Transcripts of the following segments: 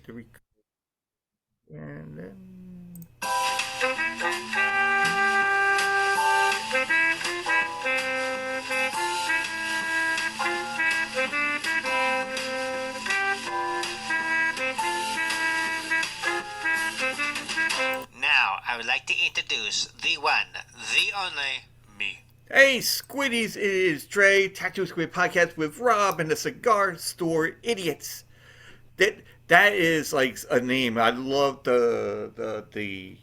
the and then Now, I would like to introduce the one, the only, me. hey, squiddies! It is Dre, Tattoo Squid Podcast with Rob and the Cigar Store Idiots. That that is like a name. I love the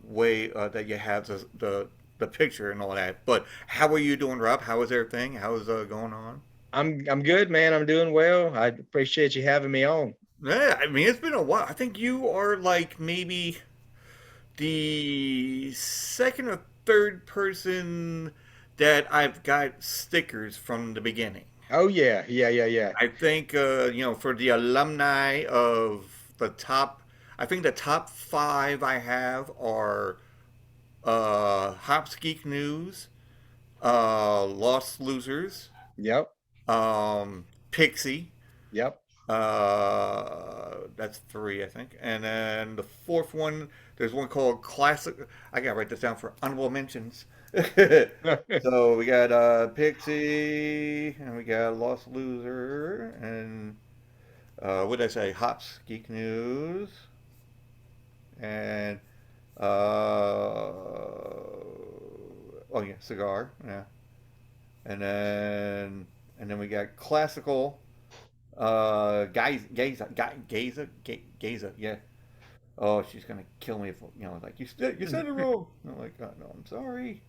way that you have the picture and all that. But how are you doing, Rob? How is everything? How is going on? I'm good, man. I'm doing well. I appreciate you having me on. Yeah, I mean it's been a while. I think you are like maybe the second or third person that I've got stickers from the beginning. Oh yeah. I think for the alumni of the top, I think the top five I have are Hops Geek News, Lost Losers, Yep, Pixie. yep. That's three, I think, and then the fourth one. There's one called Classic. I gotta write this down for honorable mentions. So we got Pixie, and we got Lost Loser, and what did I say? Hops Geek News, and oh yeah, cigar, yeah, and then we got classical, Gaza, yeah. Oh, she's gonna kill me if like you said it wrong. I'm like, oh, no, I'm sorry,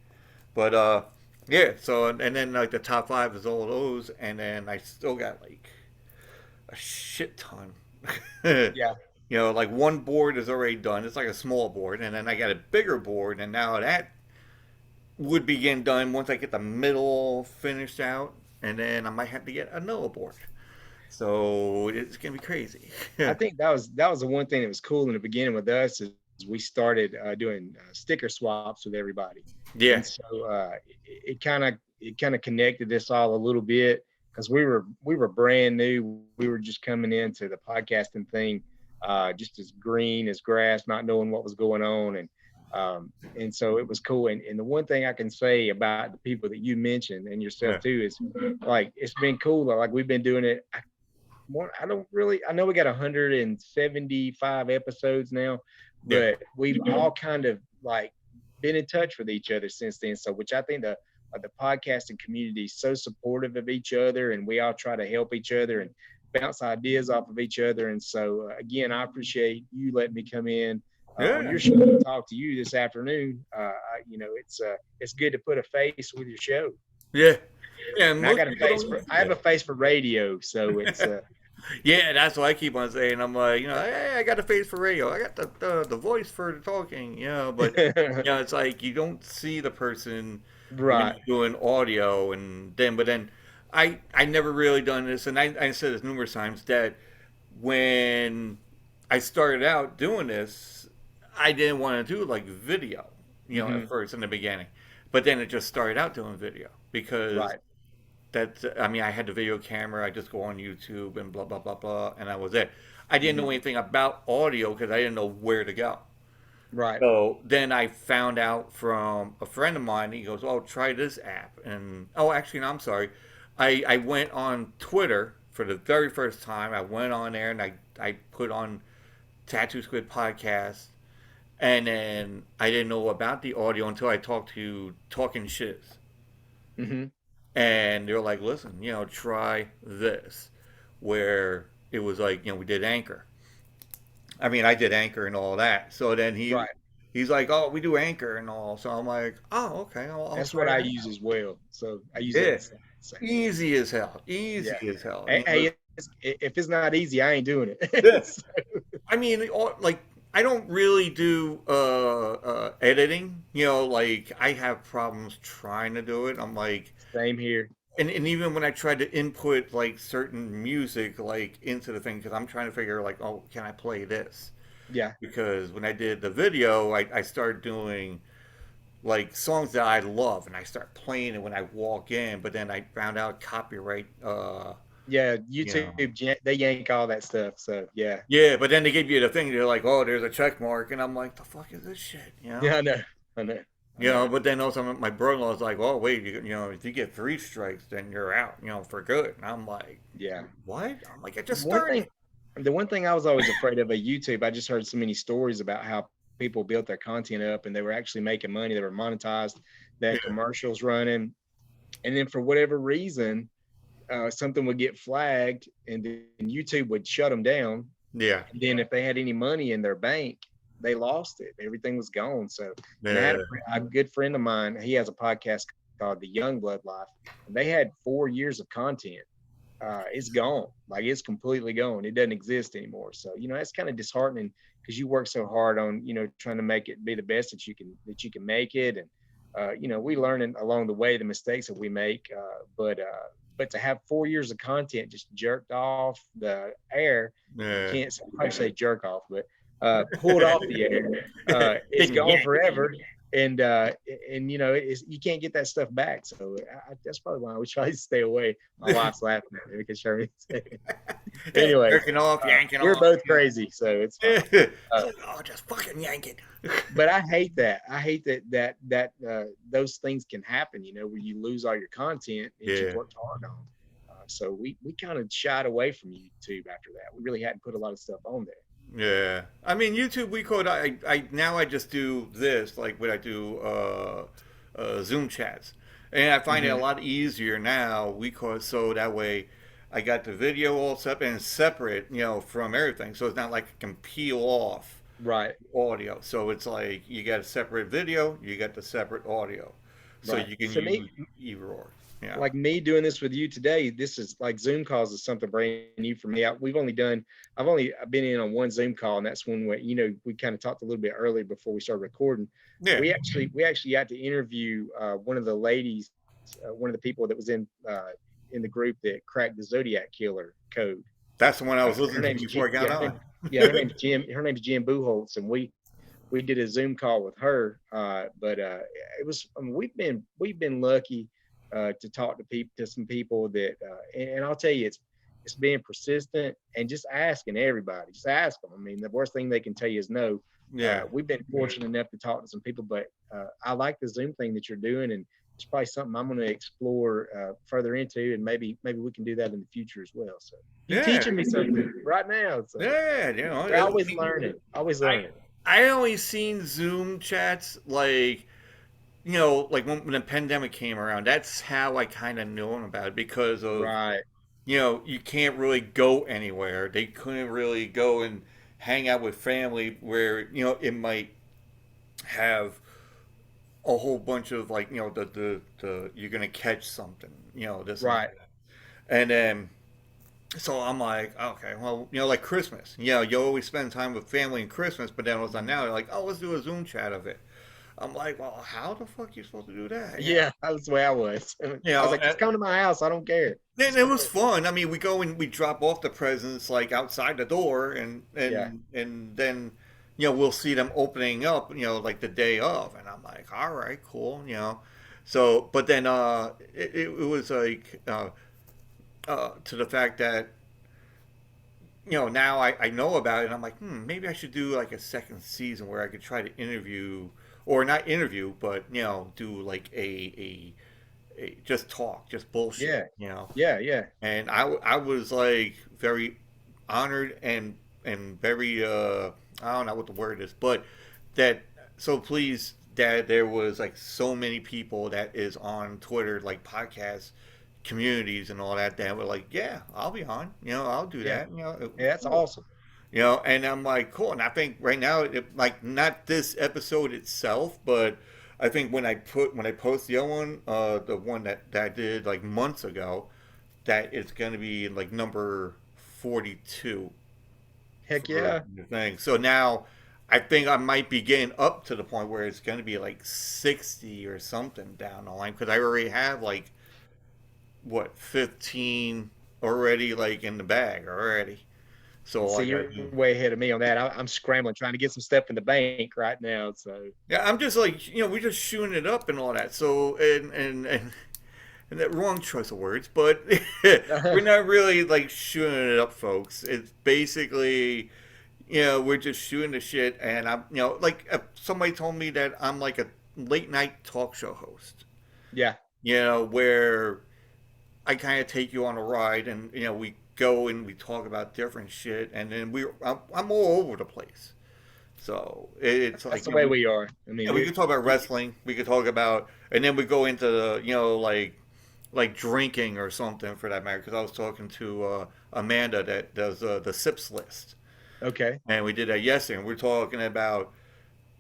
but yeah. So and then like the top five is all those, and then I still got like a shit ton. Yeah, Like one board is already done. It's like a small board, and then I got a bigger board, and now that would begin done once I get the middle finished out, and then I might have to get another board. So it's gonna be crazy. I think that was the one thing that was cool in the beginning with us is we started doing sticker swaps with everybody, Yeah, and so it kind of connected us all a little bit because we were brand new. We were just coming into the podcasting thing, just as green as grass, not knowing what was going on, and so it was cool. And the one thing I can say about the people that you mentioned and yourself yeah, too is like it's been cool. Like we've been doing it. I don't really. I know we got 175 episodes now, yeah, but we've all kind of like been in touch with each other since then. So, which I think the podcasting community is so supportive of each other, and we all try to help each other and bounce ideas off of each other. And so, again, I appreciate you letting me come in on yeah, your show and talk to you this afternoon. It's good to put a face with your show, yeah. Yeah, and and I most got a people face don't. for I have a face for radio, so it's Yeah, that's what I keep on saying. I'm like, hey, I got a face for radio. I got the voice for the talking. But it's like you don't see the person when right. you're doing audio, and but then I never really done this, and I said this numerous times that when I started out doing this, I didn't want to do like video, at Hmm. first in the beginning, but then it just started out doing video because Right. I mean, I had the video camera. I just go on YouTube and blah blah blah blah, and that was it. I didn't know Hmm. anything about audio because I didn't know where to go. Right. So then I found out from a friend of mine. He goes, "Oh, try this app." And oh, actually, no, I'm sorry. I went on Twitter for the very first time. I went on there and I put on Tattoo Squid podcast, and then I didn't know about the audio until I talked to Talking Shiz, Hmm. and they're like, "Listen, try this," where it was like, we did Anchor. I mean, I did Anchor and all that. So then Right. he's like, "Oh, we do Anchor and all." So I'm like, "Oh, okay, I'll That's try what I that use out." as well. So I use that Yeah, the same way. easy as hell, Yeah. easy as hell. Hey, if it's not easy, I ain't doing Yeah. it. So, I mean, like I don't really do editing. Like I have problems trying to do it. I'm like, same here. and even when I tried to input like certain music like into the thing, because I'm trying to figure like, oh, can I play this? Yeah. Because when I did the video, I started doing like songs that I love, and I start playing it when I walk in. But then I found out copyright. Yeah, You know. YouTube, they yank all that stuff. So yeah, Yeah, but then they give you the thing. They're like, "Oh, there's a check mark," and I'm like, "The fuck is this shit?" You know. yeah, I know, I know, I You know, know. but then also my brother-in-law's like, "Oh, wait, you know, if you get 3 strikes, then you're out, you know, for good." And I'm like, Yeah. "What?" I'm like, "I just One started." thing, the one thing I was always afraid of YouTube, I just heard so many stories about how people built their content up and they were actually making money. They were monetized, they Yeah, had commercials running, and then for whatever reason, something would get flagged, and then YouTube would shut them down. yeah, And then if they had any money in their bank, they lost it. Everything was gone. So, and I had yeah, a good friend of mine. He has a podcast called The Young Blood Life, and they had 4 years of content. It's gone. Like it's completely gone. It doesn't exist anymore. So, that's kind of disheartening because you work so hard on, trying to make it be the best that you can make it. And, we learn along the way the mistakes that we make. But to have 4 years of content just jerked off the air, you yeah. can't I say jerk off, but pulled off the air. It's Didn't gone yank it. forever. And you can't get that stuff back. So that's probably why we try to stay away. My wife's laughing at me because Sherman's anyway. Jerking off, yanking We're off. both crazy, so it's fine. It's Uh, like, oh, just fucking yank it. but I hate that. I hate that those things can happen. Where you lose all your content that you've Yeah. worked hard on. So we kind of shied away from YouTube after that. We really hadn't put a lot of stuff on there. Yeah, I mean YouTube. We could. I now I just do this like when I do Zoom chats, and I find it a Hmm. lot easier now because so that way I got the video all set and separate, you know, from everything. So it's not like I can peel off Right, audio. So it's like you got a separate video, you got the separate audio, so right. you can For me, use either or. Yeah, like me doing this with you today, this is like Zoom calls is something brand new for me. I've only been in on one Zoom call, and that's when we kind of talked a little bit earlier before we started recording. yeah. We actually got to interview one of the ladies, one of the people that was in the group that cracked the Zodiac killer code. That's the one I was Her listening to name's before I got on. Yeah, her name's Jim. Her name's Jim Buchholz, and we did a Zoom call with her. But it was I mean, we've been lucky to talk to some people that, and I'll tell you, it's being persistent and just asking everybody. Just ask them. I mean, the worst thing they can tell you is no. Yeah, We've been fortunate enough to talk to some people, but I like the Zoom thing that you're doing, and it's probably something I'm going to explore further into, and maybe we can do that in the future as well. So you're yeah, teaching me something right now. So yeah. You know, we're always learning, always I learning. I only seen Zoom chats like, you know, like when the pandemic came around. That's how I kind of knew about it because of, Right, you know, you can't really go anywhere. They couldn't really go and hang out with family where, you know, it might have a whole bunch of like, you know, the you're gonna catch something, you know, this and right. that. And then so I'm like, okay, well, you know, like Christmas. You know, you always spend time with family in Christmas, but then all of a sudden now they're like, oh, let's do a Zoom chat of it. I'm like, well, how the fuck are you supposed to do that? Yeah, that's the way I was. You I was know, like, just come to my house. I don't care. and Just it come was to fun. I mean, we go and we drop off the presents like outside the door, and Yeah, then you know we'll see them opening up, you know, like the day of, and I'm like, all right, cool, you know. So, but then it was like to the fact that you know now I know about it, and I'm like, maybe I should do like a second season where I could try to interview or not interview, but you know, do like a just talk, just bullshit, yeah, you know. yeah, yeah. And I was like very honored and very I don't know what the word is, but that so pleased that there was like so many people that is on Twitter like podcast communities and all that that were like, yeah, I'll be on, you know, I'll do Yeah, that, you know, yeah, that's cool, awesome. you know. And I'm like, cool. And I think right now, like not this episode itself, but I think when I post the other one, the one that I did like months ago, that it's gonna be like number 42 Heck for yeah. the thing. So now I think I might be getting up to the point where it's gonna be like 60 or something down the line because I already have like what 15 already like in the bag already. So all See, I gotta you're do. way ahead of me on that. I'm scrambling trying to get some stuff in the bank right now. So Yeah, I'm just like, you know, we're just shooting it up and all that. So and that wrong choice of words, but we're not really like shooting it up, folks. It's basically, we're just shooting the shit, and I'm, like if somebody told me that I'm like a late night talk show host, Yeah. where I kind of take you on a ride, and we go and we talk about different shit, and then I'm all over the place. So it's That's like the way we are. I mean, yeah, we could talk about we wrestling. We could talk about, and then we go into the like drinking or something for that matter. Because I was talking to Amanda that does the sips list, okay. and we did that yesterday. And we're talking about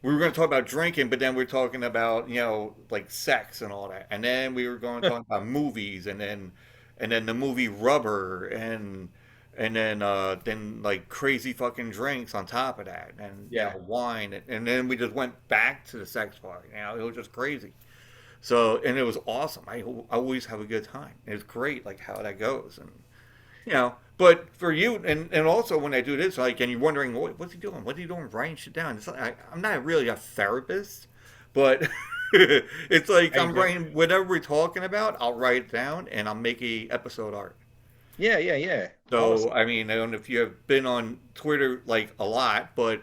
we were going to talk about drinking, but then we're talking about like sex and all that, and then we were going to talk about movies, and then the movie Rubber, and then like crazy fucking drinks on top of that, and Yeah. wine, and then we just went back to the sex part. It was just crazy. So and it was awesome. I always have a good time. It's great like how that goes, and but for you, and also when I do this, like, and you're wondering what's he doing? What's he doing? Writing shit down. It's like, I'm not really a therapist, but it's like Hey, I'm writing whatever we're talking about. I'll write it down and I'll make a episode art. yeah, yeah, yeah. So Awesome. I mean, I don't know if you have been on Twitter like a lot, but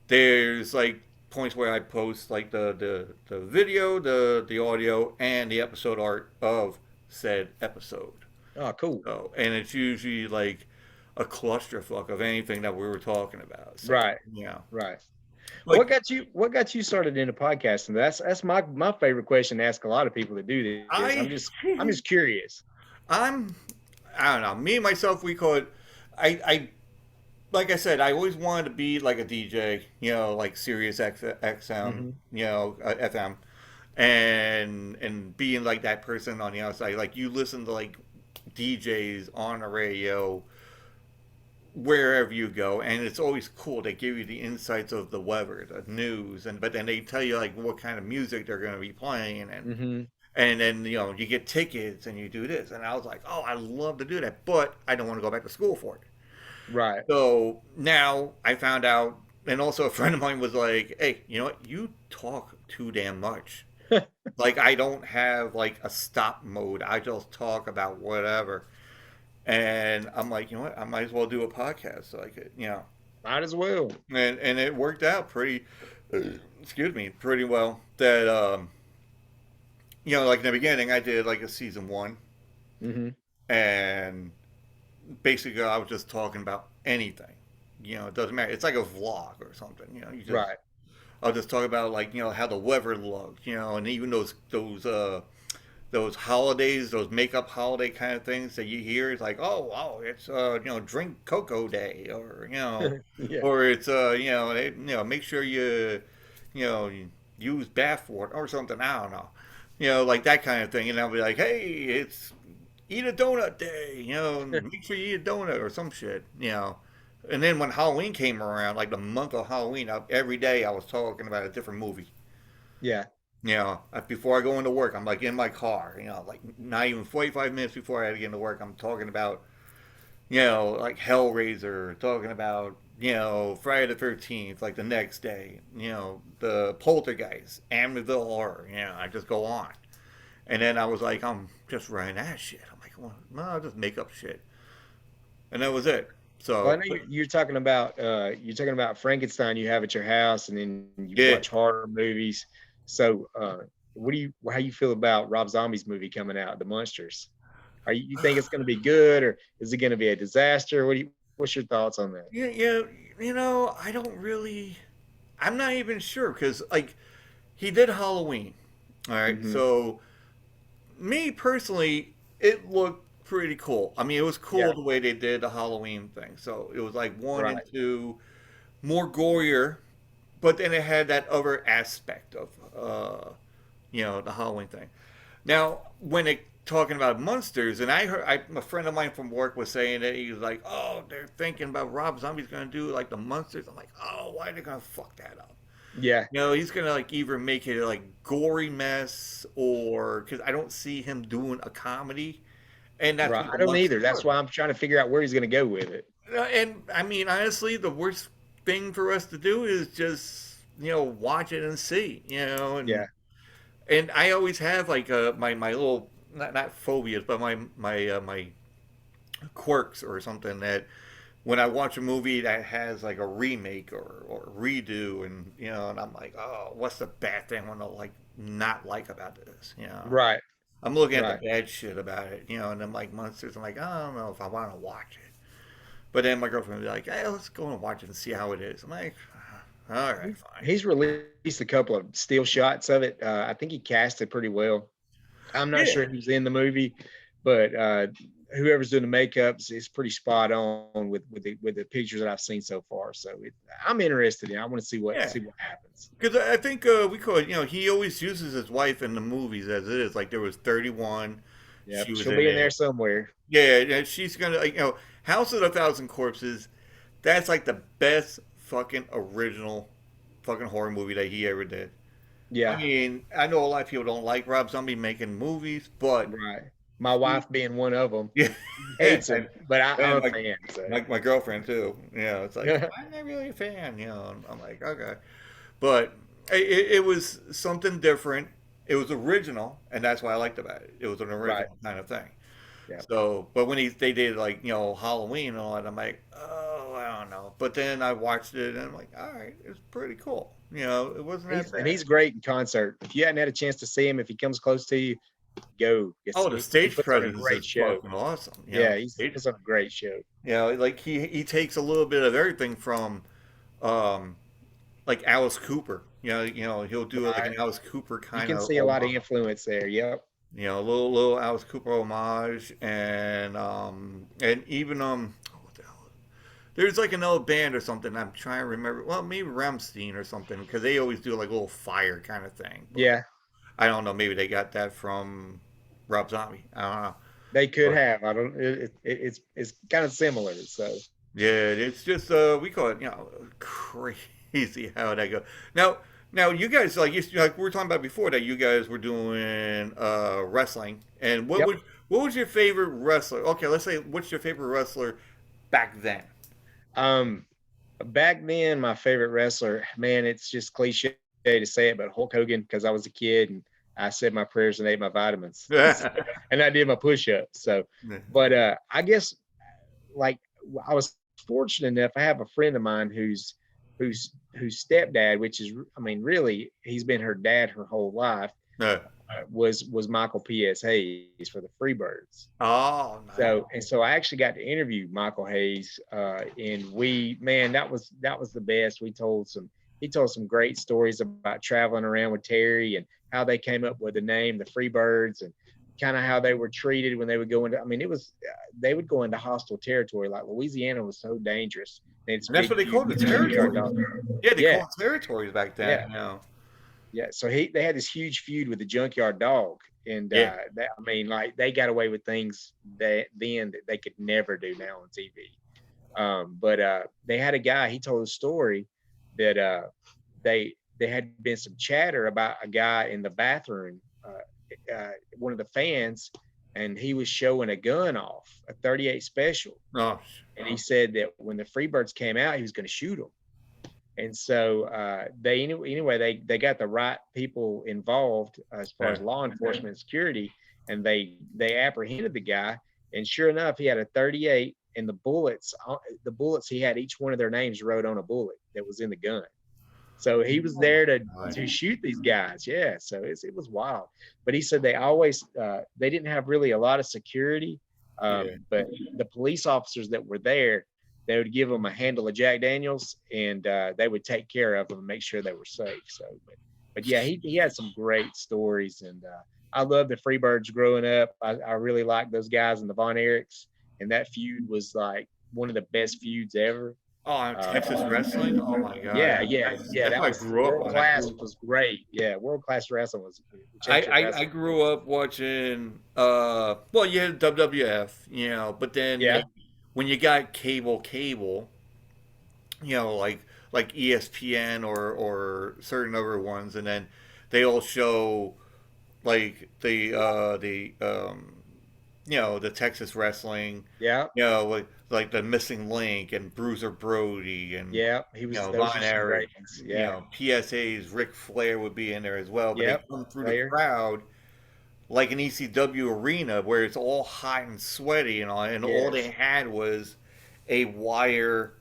there's like points where I post like the video, the audio, and the episode art of said episode. Oh, cool. So, and it's usually like a clusterfuck of anything that we were talking about. So, Right. yeah. Right. Like What got you started into podcasting? That's my favorite question to ask a lot of people that do this. I, I'm just curious. I'm, I don't know. Me and myself, we call it. I like I said, I always wanted to be like a DJ. Like Sirius XM, Hmm. FM, and being like that person on the outside. Like you listen to like DJs on the radio wherever you go, and it's always cool. They give you the insights of the weather, the news, and but then they tell you like what kind of music they're going to be playing, Hmm. and then you get tickets and you do this. And I was like, oh, I love to do that, but I don't want to go back to school for it. Right. So now I found out, and also a friend of mine was like, hey, you know what? You talk too damn much. Like I don't have like a stop mode. I just talk about whatever. And I'm like, you know what? I might as well do a podcast so I could, Might as well. and it worked out pretty, excuse me, pretty well. That like in the beginning, I did like a season one, Hmm. and basically I was just talking about anything. It doesn't matter. It's like a vlog or something. You just Right. I'll just talk about like how the weather looked. And even those holidays, those makeup holiday kind of things that you hear. It's like, oh, it's drink cocoa day, or Yeah. or it's make sure you use bath water or something. I don't know, like that kind of thing. And I'll be like, hey, it's eat a donut day, make sure you eat a donut or some shit. And then when Halloween came around, like the month of Halloween, every day I was talking about a different movie. Yeah. Before I go into work, I'm like in my car, like not even 45 minutes before I had to get into work, I'm talking about, like Hellraiser, talking about, Friday the 13th, like the next day, the Poltergeist, Amityville Horror, I just go on. And then I was like, I'm just writing that shit. I'm like, well, no, I'll just make up shit. And that was it. Well, I So, know you're talking about Frankenstein you have at your house, and then you yeah. watch horror movies. So, how you feel about Rob Zombie's movie coming out, The Monsters? You think it's going to be good, or is it going to be a disaster? What's your thoughts on that? Yeah, yeah, I don't really, I'm not even sure because, like, he did Halloween. All right. Hmm. So, me personally, it looked pretty cool. I mean, it was Yeah. cool the way they did the Halloween thing. So, it was like one and Right. two, more gorier, but then it had that other aspect of, the Halloween thing. Now, when it talking about monsters, and I heard a friend of mine from work was saying that he was like, "Oh, they're thinking about Rob Zombie's going to do like the monsters." I'm like, "Oh, why are they going to fuck that up?" Yeah. He's going to like either make it like gory mess, or because I don't see him doing a comedy, and that's Right. what I the don't monsters either. That's were. why I'm trying to figure out where he's going to go with it. And I mean, honestly, the worst thing for us to do is just watch it and see, Yeah. and I always have like my little not phobias, but my quirks or something that when I watch a movie that has like a remake or redo, and and I'm like, oh, what's the bad thing I want to like not like about this? Right, I'm looking at the right. bad shit about it, and then like monsters, I'm like, I don't know if I want to watch it. But then my girlfriend would be like, hey, let's go and watch it and see how it is. I'm like, all right, fine. He's released a couple of still shots of it. I think he cast it pretty well. I'm not Yeah, sure who's in the movie, but whoever's doing the makeups is pretty spot on with the pictures that I've seen so far. So I'm interested in. I want to yeah. see what happens. Because I think we call it, he always uses his wife in the movies as it is. Like there was 31, she Yep, was she'll in be in there it. somewhere. Yeah, and she's gonna, like, House of a Thousand Corpses. That's like the best fucking original fucking horror movie that he ever did. I Yeah, mean, I know a lot of people don't like Rob Zombie making movies, but right. My he, wife being one of them, yeah, hates him, but I'm and a fan. So my girlfriend too. It's like I'm not really a fan. And I'm like, okay, but it was something different. It was original, and that's what I liked about it. It was an right. original kind of thing. Yeah. So, but when they did like Halloween and all that, I'm like, oh, I don't know. But then I watched it and I'm like, all right, it's pretty cool. It wasn't that bad. He's great in concert. If you hadn't had a chance to see him, if he comes close to you, go. Oh, the He stage puts on a presence great is show. fucking awesome. Yeah, he Stage, puts on a great show. like he takes a little bit of everything from, um, like Alice Cooper. He'll do like Right. an Alice Cooper You kind can of see a lot of homage. influence there. Yep. Little Alice Cooper homage, and even what the hell? There's like another band or something. I'm trying to remember. Well, maybe Ramstein or something because they always do like a little fire kind of thing. But Yeah, I don't know. Maybe they got that from Rob Zombie. I don't know. they could But have. I don't. It's kind of similar. So yeah, it's just we call it crazy how that go. Now now you guys like we were talking about before that you guys were doing wrestling, and yep. what was your favorite wrestler? Okay, let's say what's your favorite wrestler back then? Um, back then, my favorite wrestler, man, it's just cliche to say it, but Hulk Hogan, because I was a kid and I said my prayers and ate my vitamins, and I did my push-ups. So, but I guess like I was fortunate enough. I have a friend of mine whose stepdad, which is, I mean, really, he's been her dad her whole life. Uh, Was Michael P.S. Hayes for the Freebirds. oh, nice. So I actually got to interview Michael Hayes, and man, that was the best. He told some great stories about traveling around with Terry and how they came up with the name, the Freebirds, and kind of how they were treated when they would go into. I mean, it was they would go into hostile territory. Like Louisiana was so dangerous. They had this And that's big what they feud called the with the junkyard territories. dog. Yeah, they Yeah, called territories back yeah. then. Yeah, so they had this huge feud with the junkyard dog, and Yeah. I mean, like they got away with things that they could never do now on TV. But they had a guy. He told a story that they had been some chatter about a guy in the bathroom, one of the fans, and he was showing a gun off, a 38 special, Oh, and he said that when the Freebirds came out, he was going to shoot them. And so they got the right people involved as far yeah. as law enforcement and security, and they apprehended the guy. And sure enough, he had a 38, and the bullets he had, each one of their names wrote on a bullet that was in the gun. So he was Oh my there to God. shoot these guys. Yeah, so it was wild. But he said they didn't have really a lot of security, Yeah. but the police officers that were there, they would give them a handle of Jack Daniels, and they would take care of them and make sure they were safe. So, but yeah, he had some great stories, and I loved the Freebirds growing up. I really liked those guys and the Von Erichs, and that feud was like one of the best feuds ever. Oh, Uh, Texas wrestling. Oh my God. yeah, yeah, yeah. That's That what I was grew up world on. class. Was great. Yeah, world class wrestling was championship I wrestling. grew up watching well you had WWF, but then Yeah, when you got cable, like ESPN or certain other ones, and then they all show like the Texas wrestling, yeah, like the Missing Link and Bruiser Brody and yeah. He was. Those Von are some Erich, great ones. Yeah, PSA's Ric Flair would be in there as well, but they yep. come through the Player. crowd like an ECW arena where it's all hot and sweaty and all they Yes. had was a wire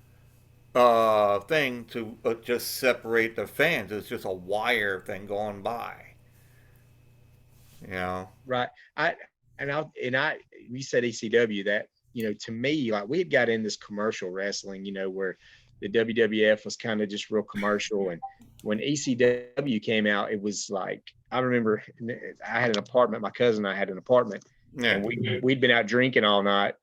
thing to just separate the fans. It's just a wire thing going by, you know. Right. I and we said ECW, that, to me, like, we had got in this commercial wrestling, where the WWF was kind of just real commercial. And when ECW came out, it was like, I remember I had an apartment, my cousin and I had an apartment, Yeah, and we'd been out drinking all night,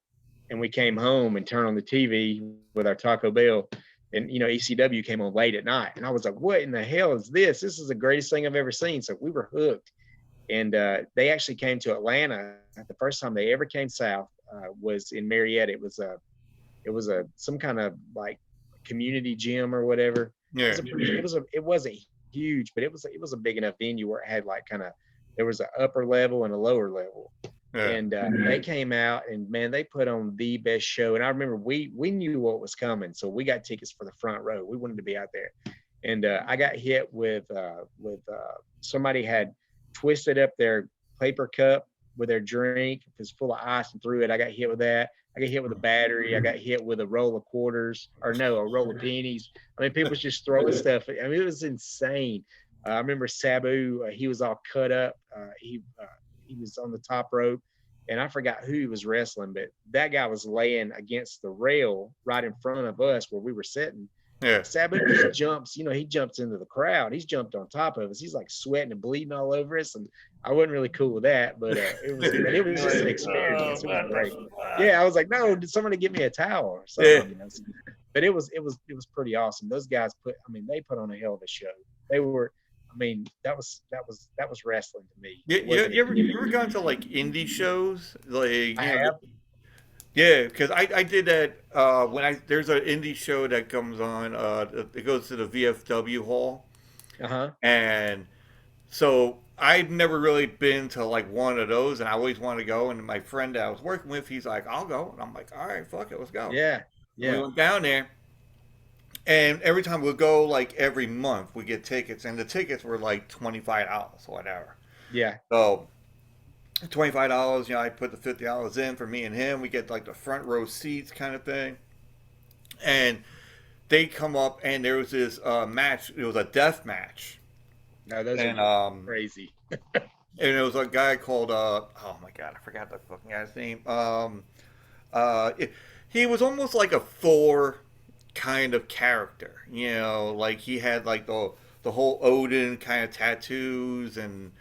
and we came home and turned on the TV with our Taco Bell, and ECW came on late at night, and I was like, what in the hell is this? This is the greatest thing I've ever seen. So we were hooked. And they actually came to Atlanta. The first time they ever came south was in Marietta. It was a some kind of like community gym or whatever. It yeah, was a pretty, it wasn't huge, but it was a big enough venue where it had like kind of, there was an upper level and a lower level. yeah, And they came out, and man, they put on the best show. And I remember we knew what was coming, so we got tickets for the front row. We wanted to be out there. And I got hit with somebody had twisted up their paper cup with their drink. It was full of ice and threw it. I got hit with that. I got hit with a battery. I got hit with a roll of quarters, or no, a roll of pennies. I mean, people was just throwing stuff. I mean, it was insane. I remember Sabu. He was all cut up. He was on the top rope, and I forgot who he was wrestling, but that guy was laying against the rail right in front of us where we were sitting. yeah. Sabu just jumps, he jumps into the crowd. He's jumped on top of us. He's like sweating and bleeding all over us. And I wasn't really cool with that, but it was just an experience. It was great. Yeah, I was like, no, did somebody give me a towel or something? But it was pretty awesome. Those guys they put on a hell of a show. They were, that was wrestling to me. Yeah, It you, wasn't you ever a- you ever gone to like indie shows? Like I have. yeah, because I did that when there's an indie show that comes on. It goes to the VFW hall, Uh-huh. and so I'd never really been to like one of those, and I always wanted to go. And my friend that I was working with, he's like, "I'll go," and I'm like, "All right, fuck it, let's go." Yeah. And we Yeah. went down there, and every time we go, like every month, we get tickets, and the tickets were like $25 or whatever. Yeah. So $25, I put the $50 in for me and him. We get like the front row seats kind of thing. And they come up and there was this match. It was a death match. No, those And are crazy. it was a guy called oh my god, I forgot the fucking guy's name. He was almost like a Thor kind of character. Like he had like the whole Odin kind of tattoos, and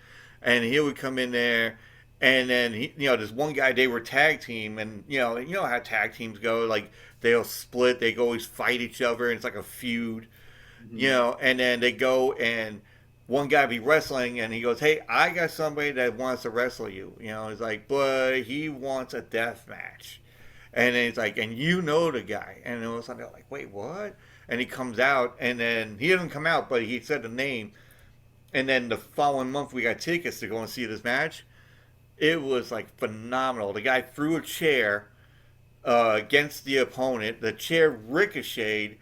he would come in there. And then there's one guy. They were tag team, and you know how tag teams go. Like they'll split. They always fight each other, and it's like a feud. Mhm. And then they go and one guy be wrestling, and he goes, "Hey, I got somebody that wants to wrestle you." He's like, but he wants a death match. And then he's like, and you know the guy, and it was like, wait, what? And he comes out, and then he didn't come out, but he said the name. And then the following month, we got tickets to go and see this match. It was like phenomenal. The guy threw a chair against the opponent. The chair ricocheted,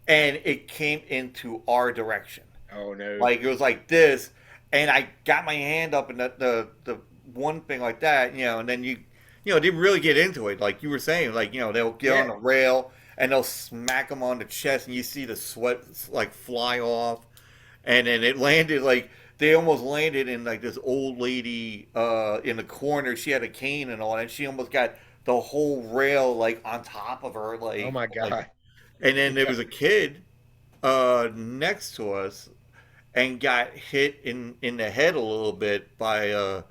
and it came into our direction. Oh no. Like it was like this, and I got my hand up in the one thing like that, and then they really get into it. Like you were saying, like they'll get on Yeah. the rail and they'll smack them on the chest, and you see the sweat like fly off, and then it landed like they almost landed in like this old lady in the corner. She had a cane and all, and she almost got the whole rail like on top of her, Oh my like. God. And then there was a kid next to us and got hit in the head a little bit by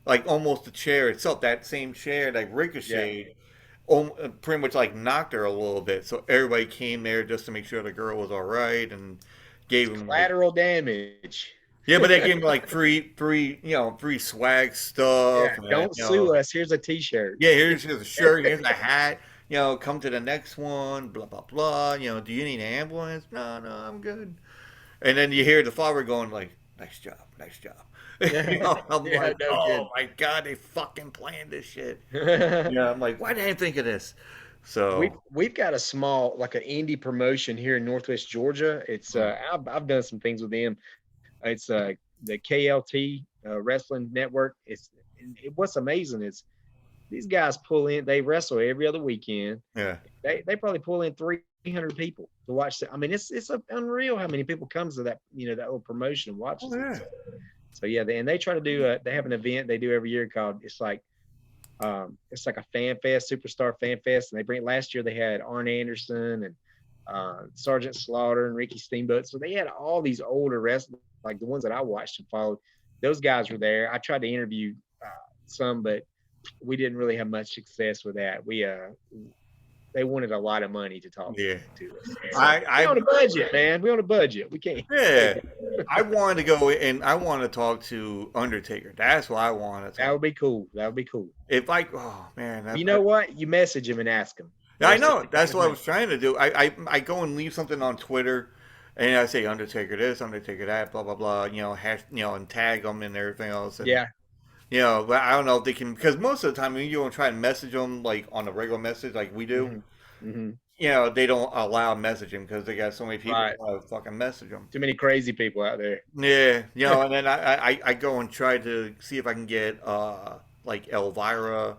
like almost the chair itself. That same chair that Yeah. ricocheted, pretty much like knocked her a little bit. So everybody came there just to make sure the girl was all right and It's gave him like collateral damage. yeah, but they gave him like free swag Yeah. stuff. And, Don't sue us. Here's a T-shirt. yeah, here's a shirt, here's a hat. Come to the next one. Blah blah blah. Do you need an ambulance? No, no, I'm good. And then you hear the father going like, "Nice job, nice job." I'm Yeah. like, No "Oh kidding. my god, they fucking planned this shit." we've I'm like, "Why didn't I think of this?" So, we've got a small, like, an indie promotion here in Northwest Georgia. It's I've done some things with them. It's the KLT Wrestling Network. what's amazing is these guys pull in. They wrestle every other weekend. Yeah. They probably pull in 300 people to watch. I mean, it's unreal how many people comes to that that little promotion and Oh watches it. yeah. So yeah, and they try to do. They have an event they do every year called it's like a fan fest, superstar fan fest, and they bring. Last year they had Arn Anderson and Sergeant Slaughter and Ricky Steamboat. So they had all these older wrestlers, like the ones that I watched and followed. Those guys were there. I tried to interview some, but we didn't really have much success with that. They wanted a lot of money to talk Yeah. to us. So we I on a budget, man. We on a budget. We can't. yeah. I wanted to go and I want to talk to Undertaker. That's what I want to That talk. would be cool. That would be cool. If I, oh man, You know what? You message him and ask him. I know. That's what I was trying to do. I go and leave something on Twitter, and I say Undertaker this, Undertaker that, blah blah blah. And tag them and everything else. And, Yeah. But I don't know if they can, because most of the time when you don't try and message them like on a regular message like we do, Mm-hmm. they don't allow messaging because they got so many people Right. to fucking message them. Too many crazy people out there. Yeah, and then I go and try to see if I can get like Elvira,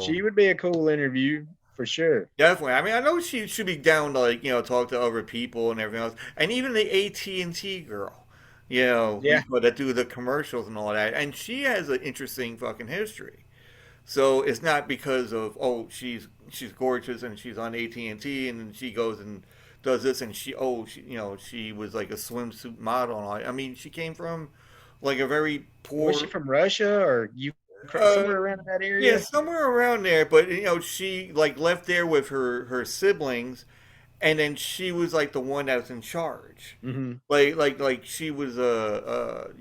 She would be a cool interview for sure. definitely. I mean, I know she should be down to like talk to other people and everything else, and even the AT&T girl, Yeah. that do the commercials and all that, and she has an interesting fucking history. So it's not because of she's gorgeous and she's on AT&T and then she goes and does this and she was like a swimsuit model and all that. I mean, she came from like a very poor. Was she from Russia or you somewhere around that area? Yeah, somewhere around there. But she like left there with her siblings, and then she was like the one that was in charge. Mm-hmm. Like she was the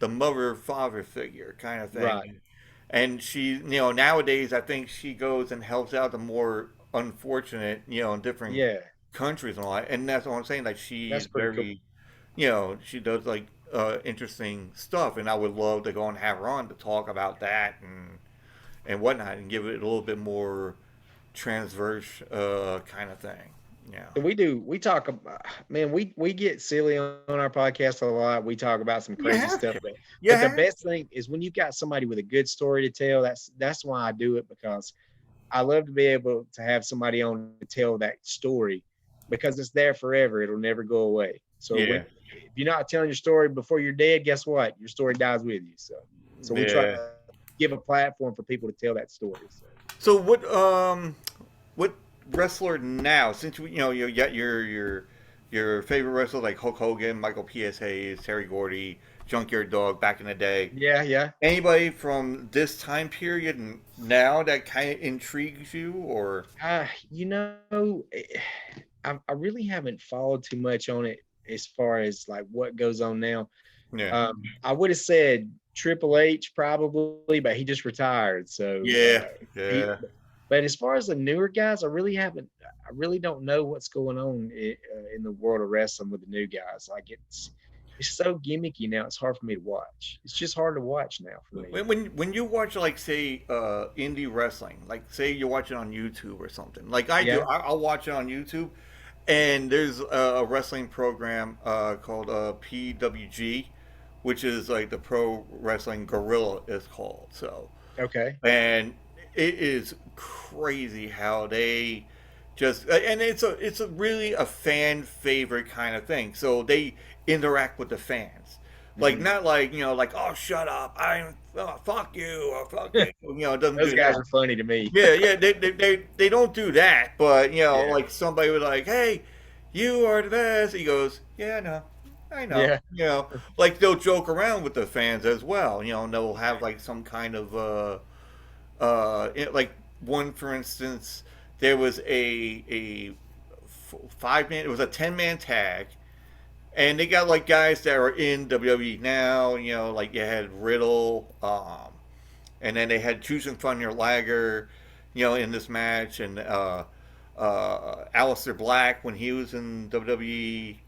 mother father figure kind of thing. Right. And she, nowadays I think she goes and helps out the more unfortunate, in different Yeah. countries and all that. And that's what I'm saying. Like That's she's pretty cool. very, she does like interesting stuff, and I would love to go and have her on to talk about that and whatnot, and give it a little bit more transverse kind of thing. Yeah. We talk about, man, we get silly on our podcast a lot. We talk about some crazy stuff, but Yeah. the best thing is when you've got somebody with a good story to tell. That's why I do it, because I love to be able to have somebody on to tell that story, because it's there forever. It'll never go away. So Yeah. if you're not telling your story before you're dead, guess what? Your story dies with you. So we try to give a platform for people to tell that story. So what wrestler now, since you got your favorite wrestler like Hulk Hogan, Michael P.S. Hayes, Terry Gordy, Junkyard Dog back in the day? Yeah. Anybody from this time period now that kind of intrigues you, or? I really haven't followed too much on it as far as like what goes on now. Yeah. I would have said Triple H probably, but he just retired. So Yeah. But as far as the newer guys, I really don't know what's going on in the world of wrestling with the new guys. Like it's so gimmicky now. It's hard for me to watch. It's just hard to watch now for me. When you watch like say indie wrestling, like say you watch it on YouTube or something, like I do, I'll watch it on YouTube, and there's a wrestling program called PWG, which is like the Pro Wrestling Gorilla is called. So Okay. and it is crazy how they just, and it's a really a fan favorite kind of thing. So they interact with the fans, like not like like, oh, shut up, fuck you, or fuck you. It doesn't. Those do guys that. are funny to me. Yeah. They don't do that, but like somebody was like, hey, you are the best. He goes, yeah, I know. Yeah. Like they'll joke around with the fans as well. And they'll have like some kind of like one, for instance, there was a 5-man, it was a 10-man tag, and they got like guys that are in WWE now. Like you had Riddle, and then they had Jushin Thunder Liger, in this match, and Aleister Black when he was in WWE.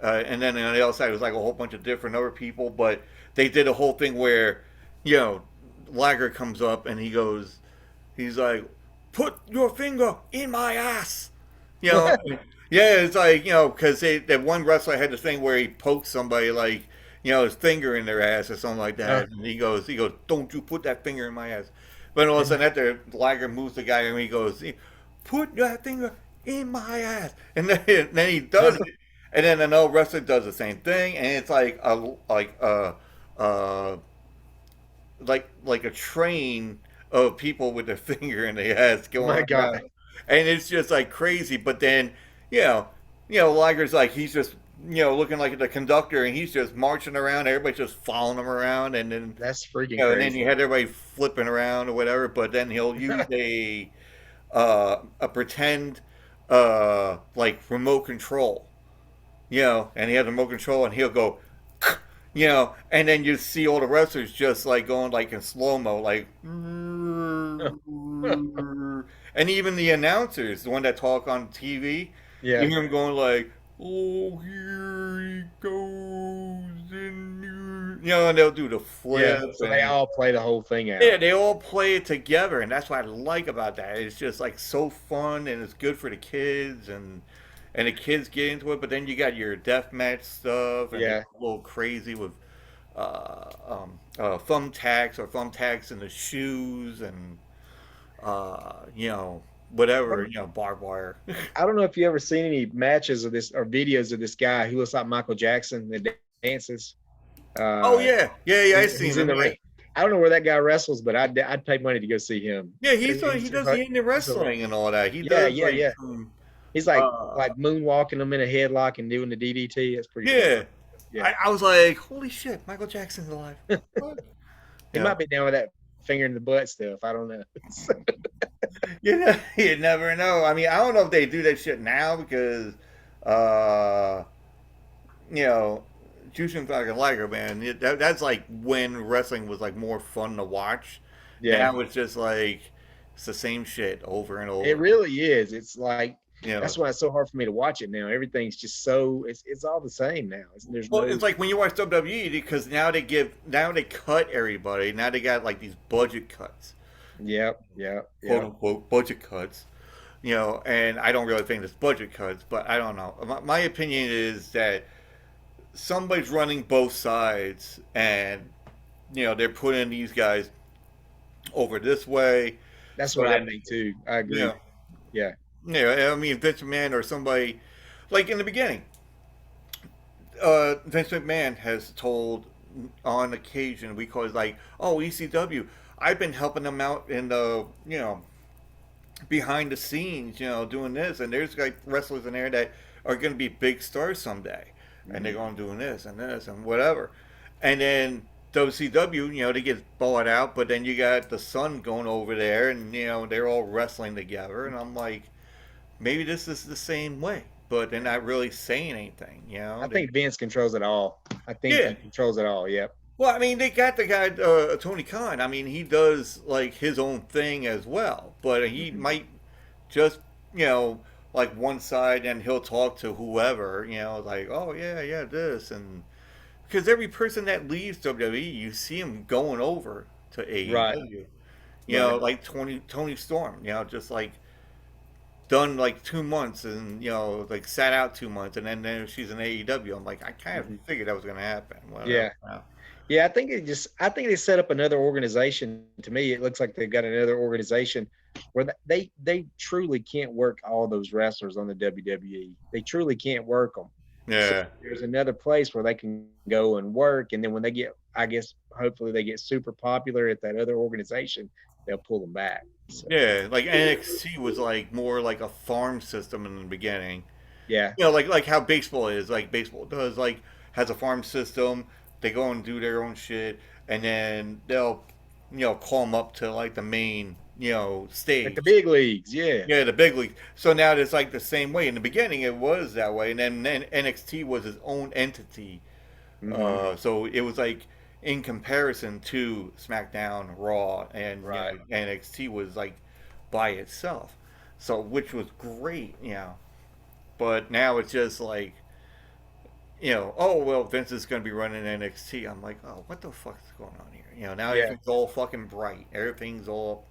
And then on the other side, it was like a whole bunch of different other people. But they did a whole thing where, Liger comes up and he's like, put your finger in my ass. Yeah, it's like, because that one wrestler had the thing where he poked somebody like, his finger in their ass or something like Uh, that. And he goes, don't you put that finger in my ass. But all of a sudden, after Liger moves the guy, and he goes, put that finger in my ass. And then he does it. And then another wrestler does the same thing. And it's uh, like a train of people with their finger in their ass my going God. around, and it's just like crazy. But then, you know, Liger's like he's just looking like the conductor, and he's just marching around. Everybody's just following him around, and then That's freaking and then you crazy. had everybody flipping around or whatever. But then he'll use a pretend like remote control, and he has a remote control, and he'll go, and then you see all the wrestlers just like going like in slow mo, like, and even the announcers, the one that talk on TV, you Yeah. hear him going like, "Oh, here he goes," and they'll do the Yeah. flip, So they and all play the whole thing yeah, out. they all play it together, and that's what I like about that. It's just like so fun, and it's good for the kids, and the kids get into it. But then you got your deathmatch stuff, and they Yeah. go a little crazy with thumbtacks in the shoes, and whatever, barbed wire. I don't know if you ever seen any matches of this or videos of this guy who looks like Michael Jackson that dances. Oh Uh, yeah, yeah, yeah. I seen he's in him. the Yeah, ring. I don't know where that guy wrestles, but I'd pay money to go see him. yeah. He He's does the indie he's a, wrestling and all that. He yeah, does yeah, like yeah. some. He's Uh, like moonwalking them in a headlock and doing the DDT. That's pretty cool. Yeah. Yeah, I was like, holy shit, Michael Jackson's alive. What? he Yeah. might be down with that finger in the butt stuff. I don't know. You never know. I mean, I don't know if they do that shit now because, uh, you know, Jushin fucking Liger, man. That's like when wrestling was like more fun to watch. Yeah, Now it's just like it's the same shit over and it over. really is. It's like You know, that's why it's so hard for me to watch it now. Everything's just so it's all the same now. There's well, no it's like when you watch WWE because now they cut everybody. Now they got like these budget cuts, yep, yep, quote yep. unquote budget cuts. And I don't really think it's budget cuts, but I don't know. My opinion is that somebody's running both sides, and they're putting these guys over this way, That's so what I that think too. I you know, agree. Yeah. I mean Vince McMahon or somebody like in the beginning, Vince McMahon has told on occasion because like, oh ECW, I've been helping them out in the behind the scenes, doing this, and there's like wrestlers in there that are going to be big stars someday, and they're Mhm. going doing this and whatever, and then WCW, they get bought out, but then you got the Sun going over there, and they're all wrestling together, and I'm like, maybe this is the same way, but they're not really saying anything, I think Vince controls it all. I think yeah. he controls it all. Yep. Well, I mean, they got the guy Tony Khan. I mean, he does like his own thing as well, but he Hmm. might just you know like one side and he'll talk to whoever like, oh yeah, yeah, this, and because every person that leaves WWE you see him going over to Right. AEW, Right. like Tony Storm, just like done like 2 months, and like sat out 2 months, and then she's in AEW. I'm like, I kind of Hmm. figured that was gonna happen, whatever. Yeah. Yeah. I think they set up another organization. To me, it looks like they've got another organization where they truly can't work all those wrestlers on the WWE. They truly can't work them. So Yeah. there's another place where they can go and work, and then when they get, I guess, hopefully they get super popular at that other organization, they'll pull them back. So Yeah, like NXT was like more like a farm system in the beginning. yeah. Like how baseball is. Like baseball does like has a farm system. They go and do their own shit, and then they'll call them up to like the main Like the stage. big leagues, yeah. Yeah, the big league. So now it's like the same way. In the beginning, it was that way, and then NXT was its own entity. Hmm. So it was like in comparison to SmackDown, Raw, and Right. NXT was like by itself. So which was great. But now it's just like oh well, Vince is going to be running NXT. I'm like, oh, what the fuck is going on here? Now Yeah. everything's all fucking bright. Everything's all.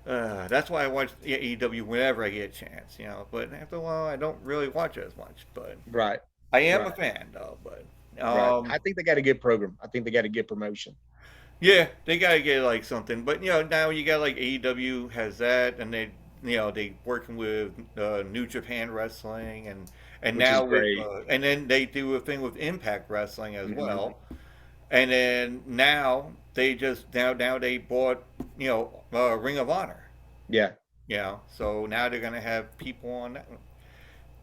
That's why I watch AEW whenever I get a chance. But after a while, I don't really watch it as much. But Right. I am a Right. fan, though. But Right. Um, I think they got a good program. I think they got a good promotion. yeah, they gotta get like something, but now you got like AEW has that, and they working with New Japan Wrestling, and Which is now with great. and then they do a thing with Impact Wrestling as Hmm. well, and then now they bought Ring of Honor, Yeah. so now they're gonna have people on that.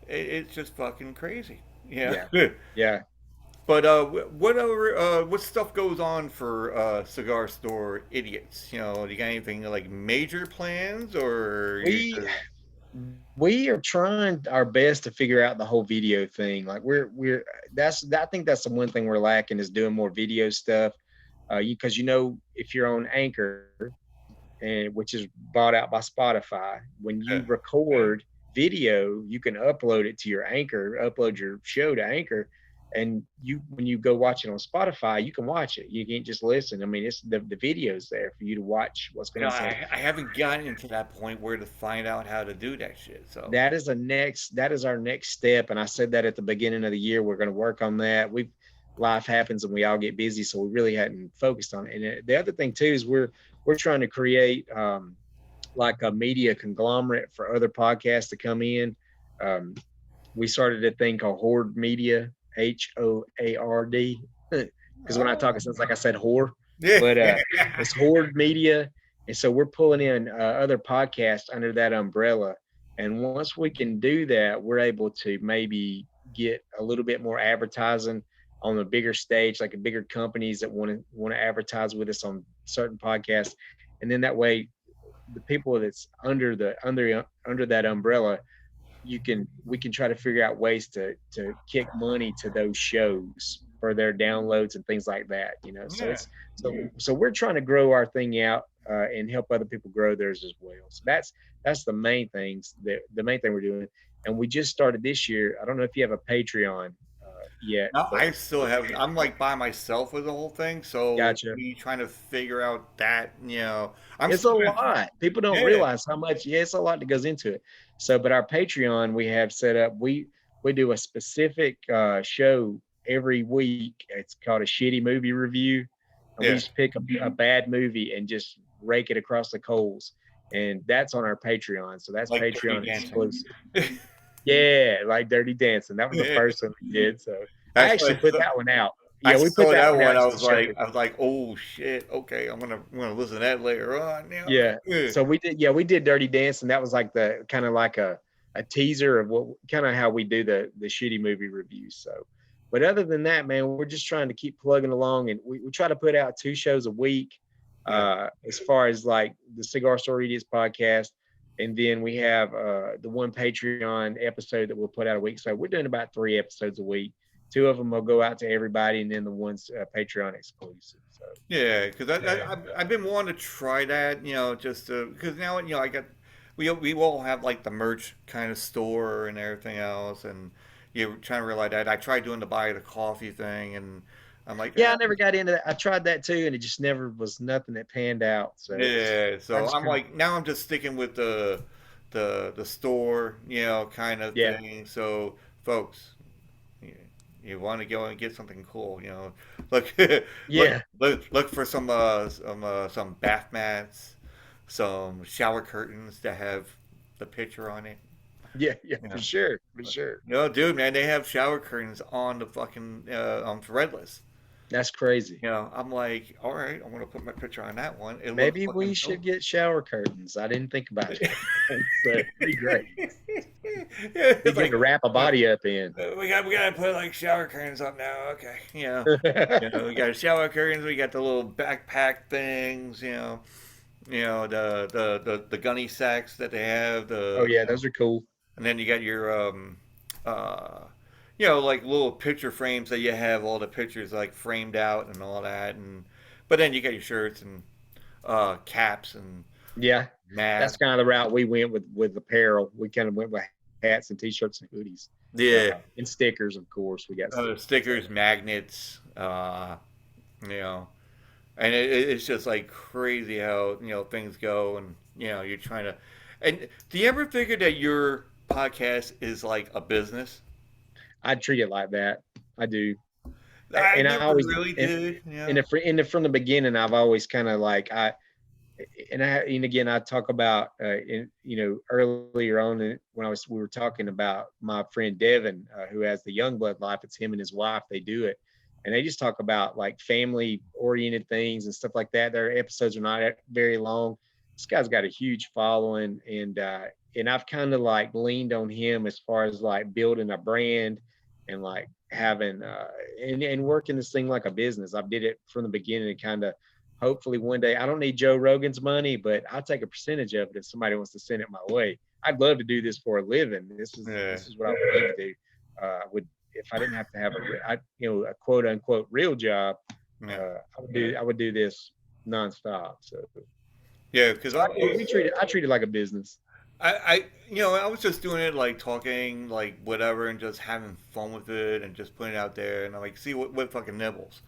It's just fucking crazy, yeah. Yeah. Yeah. But what stuff goes on for cigar store idiots? You got anything like major plans, or you We just we are trying our best to figure out the whole video thing. Like we're that's I think that's the one thing we're lacking is doing more video stuff. Because if you're on Anchor, and which is bought out by Spotify. When you record video, you can upload it to your Anchor, upload your show to Anchor, and when you go watch it on Spotify, you can watch it. You can't just listen. I mean, it's the video's there for you to watch what's going on. So I haven't gotten into that point where to find out how to do that shit. So that is our next step. And I said that at the beginning of the year, we're going to work on that. Life happens and we all get busy, so we really hadn't focused on it. And the other thing too is we're trying to create like a media conglomerate for other podcasts to come in. Um, we started a thing called Horde Media, HOARD, because when I talk, it sounds like I said whore, yeah, but it's Horde Media, and so we're pulling in other podcasts under that umbrella. And once we can do that, we're able to maybe get a little bit more advertising on a bigger stage, like a bigger companies that want to advertise with us on certain podcasts, and then that way the people that's under that umbrella, we can try to figure out ways to kick money to those shows for their downloads and things like that. So yeah. so we're trying to grow our thing out and help other people grow theirs as well. So that's the main thing we're doing. And we just started this year. I don't know if you have a Patreon yet, No, but I still have. I'm like by myself with the whole thing, so gotcha. me trying to figure out that. I'm It's a still gonna. lot. People don't Yeah, realize how much. Yeah, it's a lot that goes into it. So, but our Patreon we have set up. We do a specific show every week. It's called a shitty movie review, and we yeah. just pick a bad movie and just rake it across the coals. And that's on our Patreon. So that's Like Dirty Patreon Dancing. exclusive. Yeah, like Dirty Dancing. That was the Yeah. first one we did. So I That's actually what put that one out. I Yeah, we put saw that that one one. out I just to was show like, people. oh shit. Okay, I'm gonna listen to that later on. Yeah. Yeah. So we did Dirty Dance, and that was like the kind of like a teaser of what kind of how we do the shitty movie reviews. So, but other than that, man, we're just trying to keep plugging along, and we try to put out 2 shows a week. Yeah. As far as like the Cigar Store Idiots podcast, and then we have the one Patreon episode that we'll put out a week. So we're doing about 3 episodes a week. 2 of them will go out to everybody, and then the one's Patreon exclusive. So Yeah, because yeah. I've been wanting to try that, just because now I got we all have like the merch kind of store and everything else, and you're trying to realize that I tried doing the buy the coffee thing, and I'm like, Yeah, I never got into that. I tried that too, and it just never was nothing that panned out. So yeah. I So just I'm kind of like, now I'm just sticking with the store, kind of yeah, thing. So folks, you, you want to go and get something cool, look yeah, look for some bath mats, some shower curtains that have the picture on it. yeah, yeah, You for know, sure, for sure. dude, man, they have shower curtains on the fucking on Threadless. That's crazy. I'm like, all right, I'm gonna put my picture on that one. It looks Maybe we fucking should dope. get shower curtains. I didn't think about that. So it'd be great. Yeah, Be it's good like to wrap a body up in. we gotta put like shower curtains up now. Okay, we got shower curtains. We got the little backpack things. The gunny sacks that they have. Oh yeah, those are cool. And then you got your uh, like little picture frames that you have all the pictures like framed out and all that. And but then you got your shirts and caps and Yeah, that's masks. kind of the route we went with apparel. We kind of went with hats and t-shirts and hoodies, Yeah, and stickers. Of course, we got stickers. So stickers, magnets. You know, and it's just like crazy how things go, and you're trying to. And do you ever figure that your podcast is like a business? I treat it like that. I do. I and I never always really did. Yeah. from the beginning, I've always kind of like and again, I talk about earlier on when we were talking about my friend Devin, who has the young blood life. It's him and his wife. They do it, and they just talk about like family oriented things and stuff like that. Their episodes are not very long. This guy's got a huge following, and I've kind of like leaned on him as far as like building a brand and like having and working this thing like a business. I did it from the beginning and kind of hopefully one day. I don't need Joe Rogan's money, but I'll take a percentage of it if somebody wants to send it my way. I'd love to do this for a living. Yeah. This is what I would love to do. Would if I didn't have to have a quote unquote real job, Yeah. I would do this nonstop. Yeah. Because So I treat it like a business. I was just doing it like talking, like whatever, and just having fun with it, and just putting it out there, and I'm like, see what fucking nibbles.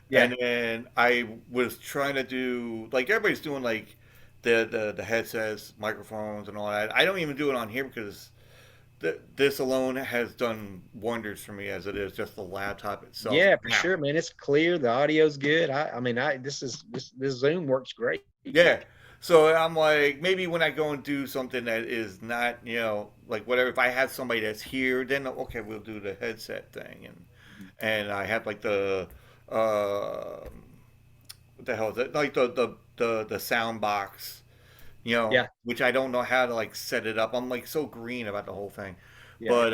Yeah, And then I was trying to do like everybody's doing like the headsets, microphones, and all that. I don't even do it on here because this alone has done wonders for me as it is just the laptop itself. yeah, for Now, sure, man. It's clear. The audio's good. I mean, this Zoom works great. yeah. So I'm like, maybe when I go and do something that is not, like whatever. If I have somebody that's here, then okay, we'll do the headset thing, and I have like uh, what the hell is it? Like the sound box, Yeah, which I don't know how to like set it up. I'm like so green about the whole thing, yeah. but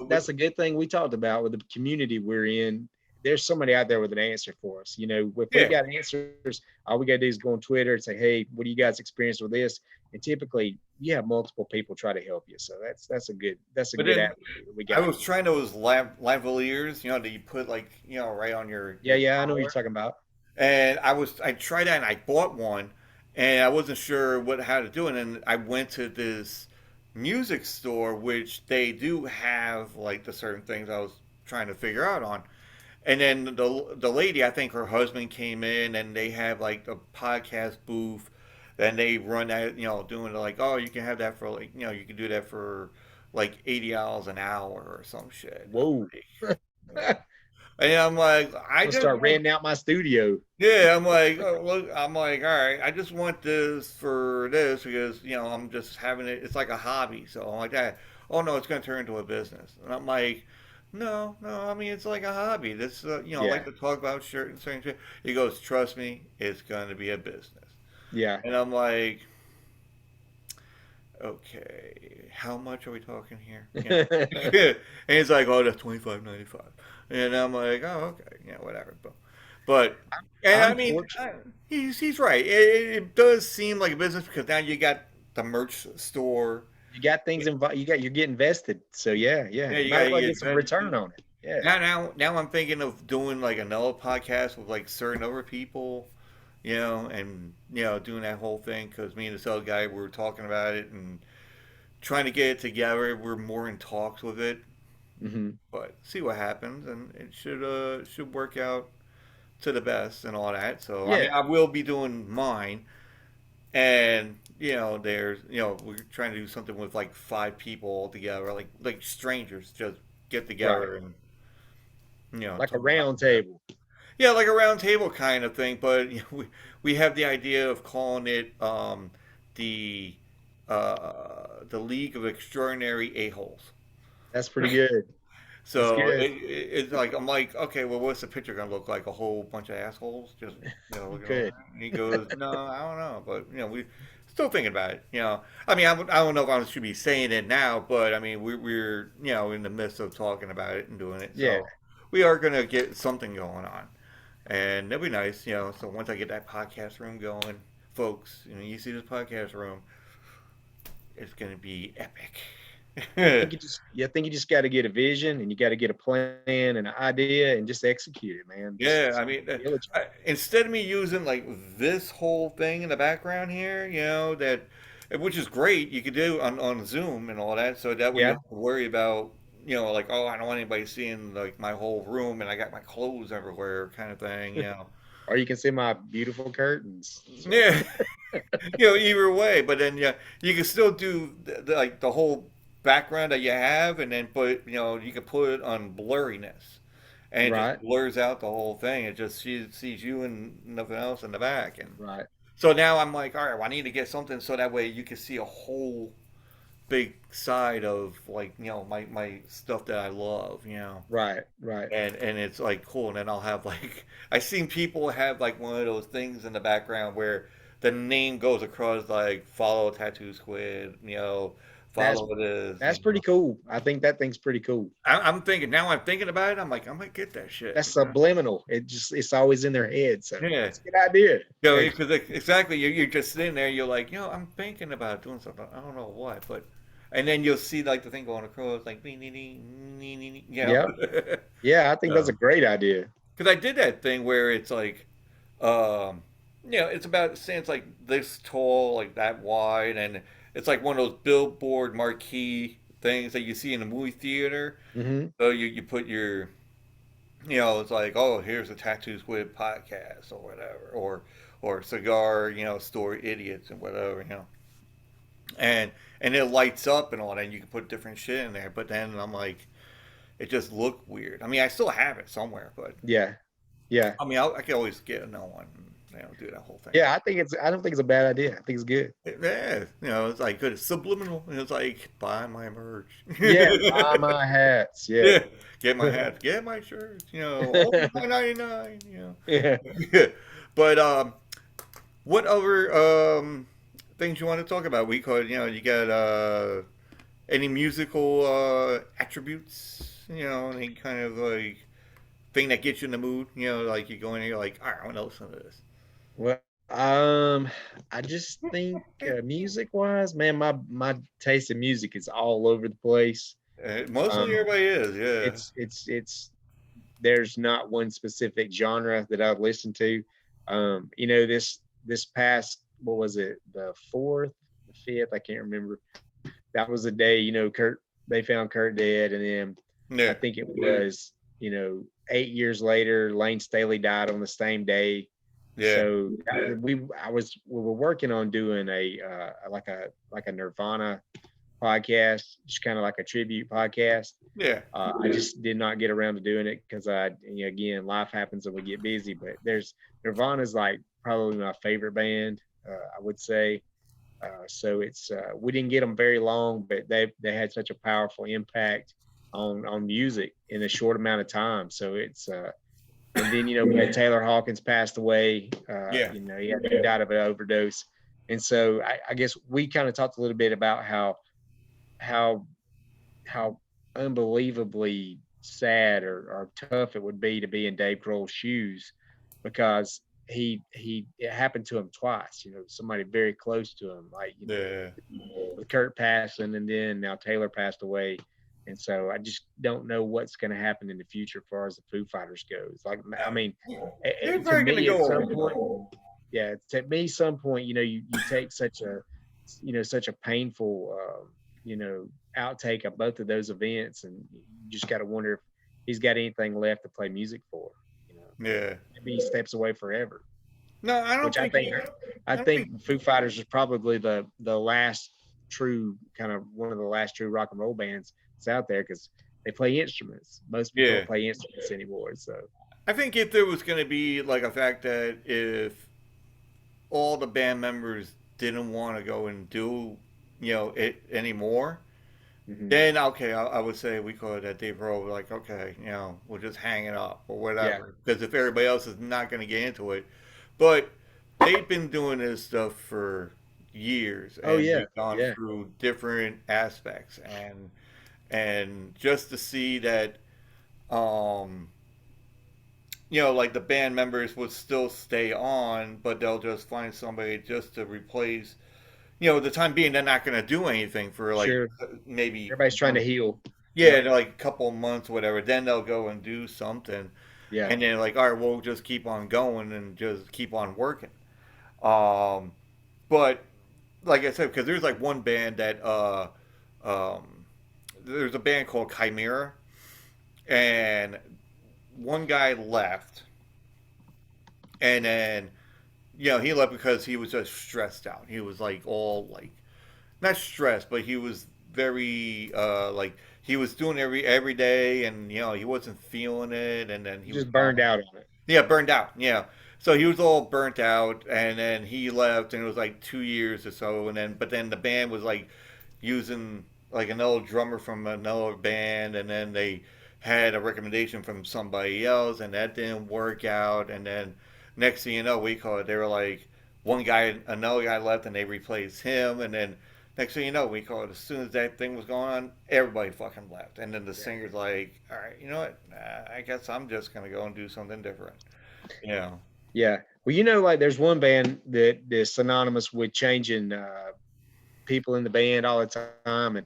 That's a good thing we talked about with the community we're in. There's somebody out there with an answer for us. If we yeah. got answers, all we got to do is go on Twitter and say, "Hey, what do you guys experience with this?" And typically, you have multiple people try to help you. So that's a But good then avenue that we I got. was trying those lavaliers, that you put like right on Yeah, your yeah, I know what you're collar. talking about. And I tried that and I bought one and I wasn't sure how to do it. And I went to this music store, which they do have like the certain things I was trying to figure out on. And then the lady, I think her husband came in and they have like a podcast booth. Then they run that, doing it like, oh, you can have that for like, you can do that for like $80 an hour or some shit. Whoa. And I'm like, I I'll just start want. renting out my studio. Yeah, I'm like, oh, look, I'm like, all right, I just want this for this because I'm just having it. It's like a hobby, so I'm like that. Oh no, it's going to turn into a business, and I'm like, no, no. I mean, it's like a hobby. This, I like Yeah, to talk about certain shit. He goes, trust me, it's going to be a business, yeah. and I'm like, okay, how much are we talking here? And he's like, oh, that's $25.95, and I'm like, oh, okay, whatever, but and I I'm mean, fortunate. he's right. It does seem like a business because now you got the merch store. You got things involved. You're getting vested. So yeah, yeah. Yeah, You you might got as well to get get some vested. return on it. Yeah. Now I'm thinking of doing like another podcast with like certain other people, and doing that whole thing because me and this other guy we were talking about it and trying to get it together. We're more in talks with it, Hmm. but see what happens, and it should work out to the best and all that. So I Yeah. mean, I will be doing mine, and there's we're trying to do something with like five people all together, like strangers, just get Right. together and Like a talk about round table. yeah, like a round table kind of thing. But we have the idea of calling it the the League of Extraordinary A holes. That's pretty good. That's So good. it's like I'm like, okay, well, what's the picture gonna look like? A whole bunch of assholes just looking over. Good. And he goes, no, I don't know, but we still thinking about it. I mean, I don't know if I should be saying it now, but I mean, we're in the midst of talking about it and doing it, Yeah. so we are gonna get something going on, and it'll be nice. So once I get that podcast room going, folks, you see this podcast room, it's gonna be epic. I think you just got to get a vision and you got to get a plan and an idea and just execute it, man. Yeah, Just I mean, diligent. instead of me using like this whole thing in the background here, which is great, you could do on Zoom and all that, so that way you Yeah. don't have to worry about, like, oh, I don't want anybody seeing like my whole room and I got my clothes everywhere, kind of thing. Or you can see my beautiful curtains. So Yeah, either way, but then yeah, you can still do like the whole background that you have, and then put you can put it on blurriness, and it just Right. blurs out the whole thing. It just sees you and nothing else in the back, and Right. so now I'm like, all right, well, I need to get something so that way you can see a whole big side of like my stuff that I love, Right. Right. and it's like cool. And then I'll have like I seen people have like one of those things in the background where the name goes across like follow tattoo squid, That's follow this. that's pretty cool. I think that thing's pretty cool. I'm thinking now. I'm thinking about it. I'm like, I might get that shit. That's subliminal. It's alway in their head. So Yeah. that's a good idea. Because exactly, you're just sitting there. You're like, I'm thinking about doing something. I don't know what, but and then you'll see like the thing going across, like, Yeah. Yeah, I think that's a So, great idea. because I did that thing where it's like, um, it's about saying it's like this tall, like that wide, and it's like one of those billboard marquee things that you see in the movie theater. Hmm. So you put your, it's like, oh, here's a Tattoo Squid podcast or whatever, or cigar, story idiots and whatever, and it lights up and all that. And you can put different shit in there, but then I'm like, it just looked weird. I mean, I still have it somewhere, but Yeah. Yeah. I mean, I can always get another one, do that whole thing. Yeah. I don't think it's a bad idea. I think it's good. Yeah, it's like good. It's subliminal. It's like buy my merch. Yeah. Buy my hats. Yeah. Yeah, get my hats, get my shirts. Only $9.99. Yeah. But what other things you want to talk about? We could, you got any musical attributes? Any kind of like thing that gets you in the mood. Like you go in here, you're like, all right, I want to listen to this. Well, I just think music wise, man, my taste in music is all over the place. Mostly Um, everybody is, yeah. it's there's not one specific genre that I listen to. This past, what was it, the fourth, the fifth, I can't remember. That was the day, Kurt, they found Kurt dead, and then I Yeah, think it was, 8 years later, Lane Staley died on the same day. yeah, So we were working on doing like a Nirvana podcast, just kind of like a tribute podcast. yeah, I just did not get around to doing it because again, life happens and we get busy. But there's Nirvana's like probably my favorite band, I would say. So it's we didn't get them very long, but they had such a powerful impact on music in a short amount of time. So it's and then we had Taylor Hawkins passed away. yeah, He died of an overdose, and so I guess we kind of talked a little bit about how how unbelievably sad or tough it would be to be in Dave Grohl's shoes, because it happened to him twice. Somebody very close to him, like yeah. with Kurt passing, and then now Taylor passed away. And so I just don't know what's going to happen in the future as far as the Foo Fighters goes. Like, I mean, They're to probably gonna me, at go some over. point, yeah, to me, some point, you take such a painful, outtake of both of those events, and you just got to wonder if he's got anything left to play music for. Yeah. Maybe he steps away forever. No, I don't Which think. I I don't think. think Foo Fighters is probably the last true kind of one of the last true rock and roll bands that's out there, because they play instruments. Most people Yeah, don't play instruments anymore. So I think if there was gonna be like a fact that if all the band members didn't want to go and do, it anymore, mhm. then okay, I would say we could at Dave Grohl, like, okay, we'll just hang it up or Yeah. whatever. Because if everybody else is not going to get into it, but they've been doing this stuff for years, Oh and yeah. they've gone Yeah. through different aspects, and just to see that, um, like the band members would still stay on, but they'll just find somebody just to replace. The time being, they're not going to do anything for like Sure. maybe Everybody's trying to one, heal. yeah, Yep. like a couple months, whatever. Then they'll go and do something, Yeah. and then like, all right, we'll just keep on going and just keep on working. Um, but like I said, because there's like one band that um, there's a band called Chimera, and one guy left, and then he left because he was just stressed out. He was like all like not stressed, but he was very like he was doing every day, and he wasn't feeling it, and then he was Just gone. burned out on it. Yeah, burned out. Yeah. So he was all burnt out, and then he left, and it was like 2 years or so, and then the band was like using like another drummer from another band, and then they had a recommendation from somebody else, and that didn't work out, and then next thing you know, we call it. They were like another guy left, and they replaced him, and then next thing you know, we call it. As soon as that thing was going on, everybody fucking left, and then the Yeah. singer's like, "All right, you know what? I guess I'm just gonna go and do something different." Yeah. Yeah. Well, like there's one band that is synonymous with changing people in the band all the time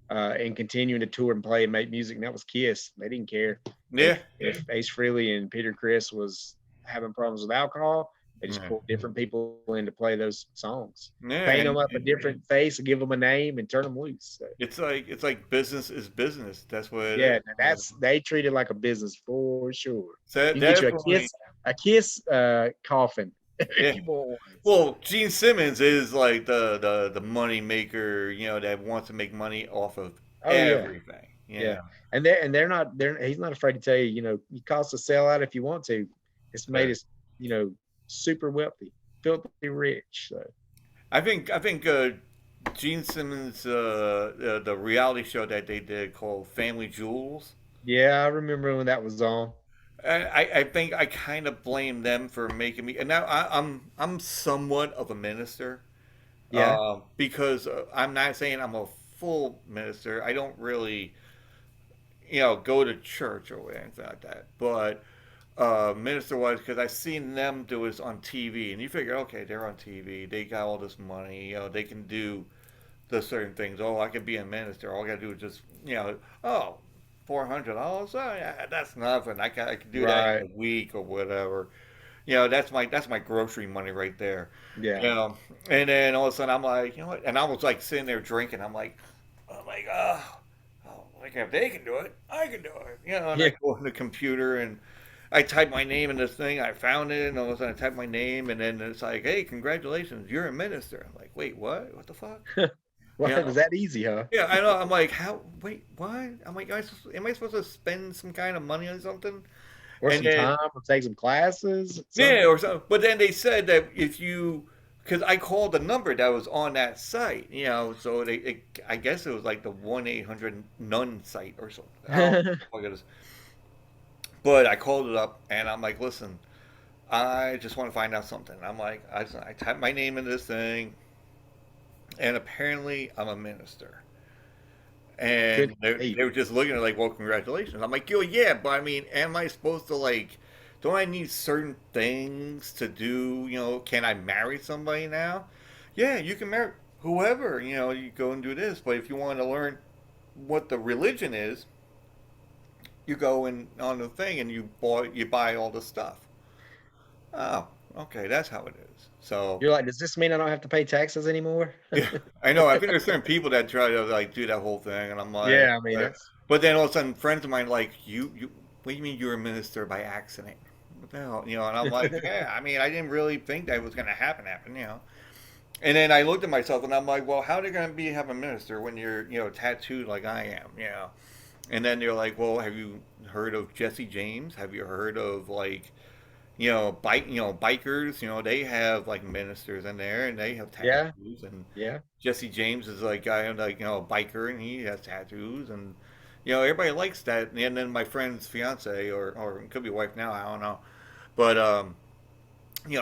and continuing to tour and play and make music. And that was Kiss. They didn't care Yeah. if Ace Frehley and Peter Criss was having problems with alcohol. They just Yeah. pulled different people in to play those songs, Yeah, paint them and up a different face, and give them a name, and turn them loose. So, it's like business is business. That's what it yeah, is. that's they treat it like a business for sure. So You can get you definitely, a Kiss coffin if yeah. you want one. So, Well, Gene Simmons is like the money maker, that wants to make money off of oh yeah, everything. yeah, and they're not he's not afraid to tell you, you cost to sell out if you want to. It's made Yeah. us, super wealthy, filthy rich. So I think Gene Simmons the reality show that they did called Family Jewels. yeah, I remember when that was on. I think I kind of blame them for making me. And now I'm somewhat of a minister, Yeah, because I'm not saying I'm a full minister. I don't really go to church or anything like that. But minister wise, because I've seen them do this on TV, and you figure, okay, they're on TV, they got all this money, they can do the certain things. Oh, I could be a minister. All I gotta do is just oh, $400. Oh, yeah, that's nothing. I can do that in right. a week or whatever. That's my grocery money right there. Yeah, You know, and then all of a sudden I'm like, you know what? And I was like sitting there drinking. I'm like, like if they can do it, I can do it. And yeah. I go on the computer and I type my name in this thing. I found it, and all of a sudden I type my name, and then it's like, hey, congratulations, you're a minister. I'm like, wait, what? What the fuck? Well, You it was know? that easy, huh? Yeah, I know. I'm like, how? Wait, what? I'm like, am I supposed to spend some kind of money on something? Or And some then time, or take some classes, yeah, something. or something. But then they said that if you, because I called the number that was on that site, so I guess it was like the 1-800 nun site or something. I don't know what it is. But I called it up and I'm like, listen, I just want to find out something. I'm like, I typed my name in this thing, and apparently I'm a minister. Good And for they were just looking at it like, well, congratulations. I'm like, yo, yeah, but I mean, am I supposed to like? Don't I need certain things to do? Can I marry somebody now? Yeah, you can marry whoever. You go and do this. But if you want to learn what the religion is, you go in on the thing and you buy all the stuff. Oh, okay, that's how it is. So You're like, does this mean I don't have to pay taxes anymore? yeah, I know. I think there's certain people that try to like do that whole thing, and I'm like, Yeah, I mean that's but then all of a sudden, friends of mine like you. What do you mean you're a minister by accident? What the hell, And I'm like, yeah. I mean, I didn't really think that was going to happen. And then I looked at myself, and I'm like, well, how are they going to have a minister when you're tattooed like I am? And then they're like, well, have you heard of Jesse James? Have you heard of like bikers, they have like ministers in there and they have yeah, tattoos. And yeah. Jesse James is like guy like a biker and he has tattoos, and everybody likes that. And then my friend's fiance or it could be wife now, I don't know, but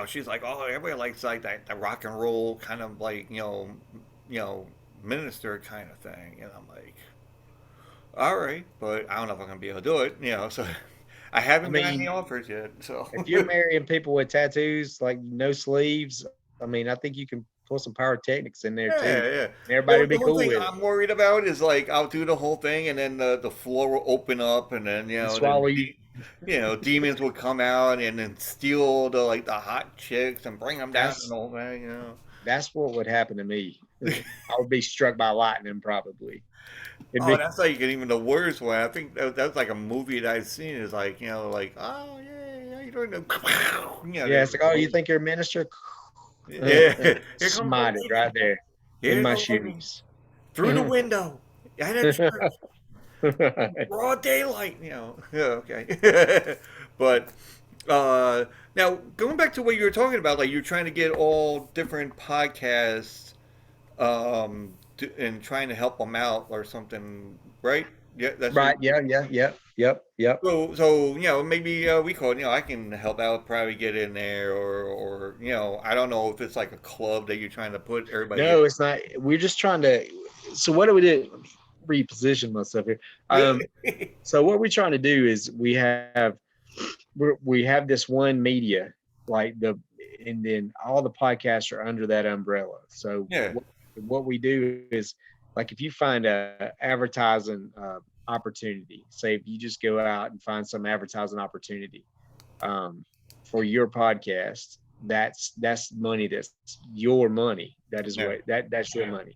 she's like, oh, everybody likes like that rock and roll kind of like you know minister kind of thing, and I'm like, all right, but I don't know if I'm gonna be able to do it. So I I haven't gotten any mean, offers yet. So if you're marrying people with tattoos, like no sleeves, I mean, I think you can put some pyrotechnics in there too. yeah, yeah. And everybody The, would the be only cool thing with it. I'm worried about is like I'll do the whole thing, and then the floor will open up, and then And swallow you. demons will come out and then steal the hot chicks and bring them down and That's all that. that's what would happen to me. I would be struck by lightning probably. It'd Oh, be that's like even the worst one. I think that's like a movie that I've seen. Is like like, oh yeah, how you doing? yeah, it's like, oh, you think you're a minister? Yeah, here comes the Smite it right legion. there in Here's my the legion shoes. through the window. at a church, broad daylight, Yeah, okay. But now going back to what you were talking about, like you're trying to get all different podcasts and trying to help them out or something, right? Yeah, that's what. Right. Yeah. Yeah. Yeah. Yep. So maybe we call it. I can help out, probably get in there, or I don't know if it's like a club that you're trying to put everybody No, it's not. We're just trying to. So what do we do? Let me reposition myself here. in. So what we're trying to do is we have this one media, like and then all the podcasts are under that umbrella. So Yeah. what we do is, like, if you find a advertising opportunity, say if you just go out and find some advertising opportunity um, for your podcast, that's money. That's your money. That is Yeah. what that's your money.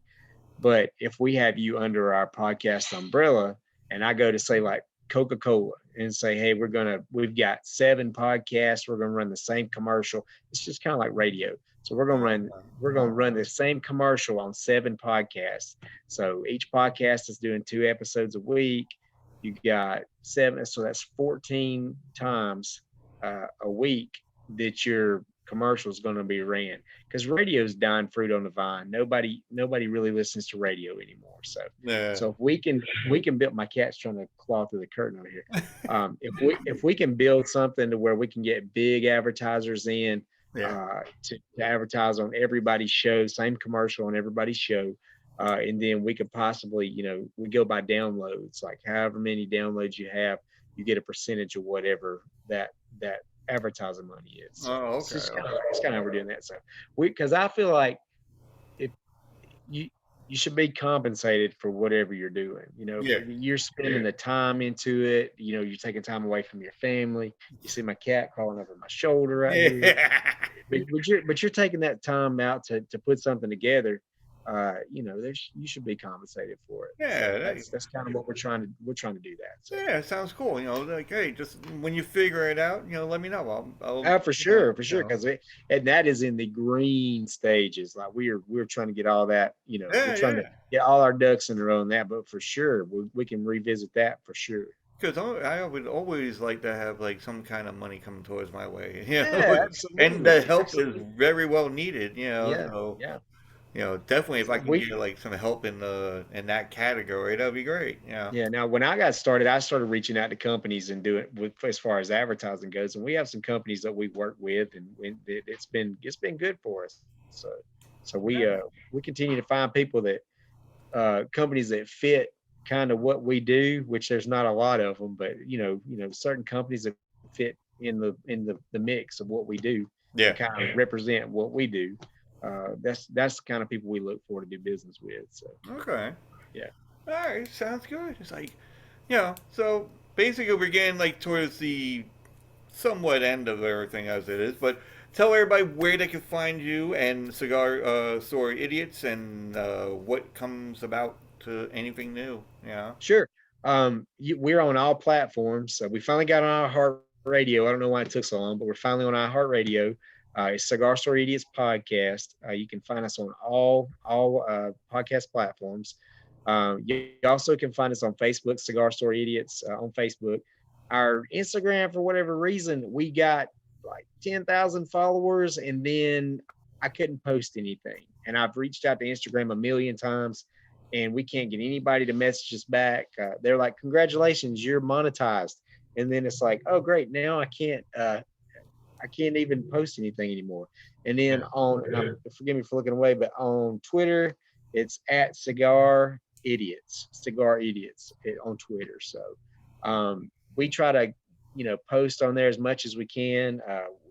But if we have you under our podcast umbrella, and I go to say like Coca-Cola and say, hey, we've got 7 podcasts, we're gonna run the same commercial. It's just kind of like radio. So we're gonna run the same commercial on 7 podcasts. So each podcast is doing 2 episodes a week. You got 7, so that's 14 times a week that your commercial is going to be ran, because radio's dying fruit on the vine. Nobody really listens to radio anymore. So Yeah. so if we can build, my cat's trying to claw through the curtain over here. If we can build something to where we can get big advertisers in Yeah. to advertise on everybody's show, same commercial on everybody's show. And then we could possibly, we go by downloads, like however many downloads you have, you get a percentage of whatever that advertising money is. So Oh, it's okay. just kind of how we're doing that. So because I feel like if you you should be compensated for whatever you're doing. Yeah. You're spending the time into it. You're taking time away from your family. You see my cat crawling over my shoulder right here. Yeah. But you're taking that time out to put something together. You should be compensated for it. So Yeah. that's kind of what we're trying to do that. So. Yeah, it sounds cool. Like, hey, just when you figure it out, let me know. For sure, because and that is in the green stages. Like we're trying to get all that. We're Yeah, trying to yeah. get all our ducks in a row on that. But for sure, we can revisit that for sure. Because I would always like to have like some kind of money coming towards my way, Yeah, and absolutely, the help is absolutely. very well needed, Yeah, So yeah. definitely if I can We get like some help in that category, that'd be great. Yeah. Now, when I got started, I started reaching out to companies and doing with as far as advertising goes, and we have some companies that we work with, and it's been good for us. So we continue to find people that companies that fit kind of what we do, which there's not a lot of them, but certain companies that fit in the mix of what we do Yeah. and kind of represent what we do. That's the kind of people we look for to do business with. So Okay. yeah. All right. Sounds good. It's like, so basically we're getting like towards the somewhat end of everything as it is, but tell everybody where they can find you and Cigar Store Idiots and what comes about to anything new. Sure. We're on all platforms. We finally got on our heart radio. I don't know why it took so long, but we're finally on our heart radio. It's Cigar Store Idiots podcast. You can find us on all podcast platforms. You also can find us on Facebook, Cigar Store Idiots on Facebook. Our Instagram, for whatever reason, we got like 10,000 followers, and then I couldn't post anything. And I've reached out to Instagram a million times, and we can't get anybody to message us back. They're like, "Congratulations, you're monetized." And then it's like, "Oh, great! Now I can't even post anything anymore." And then forgive me for looking away, but on Twitter, it's at Cigar Idiots on Twitter. So we try to, post on there as much as we can,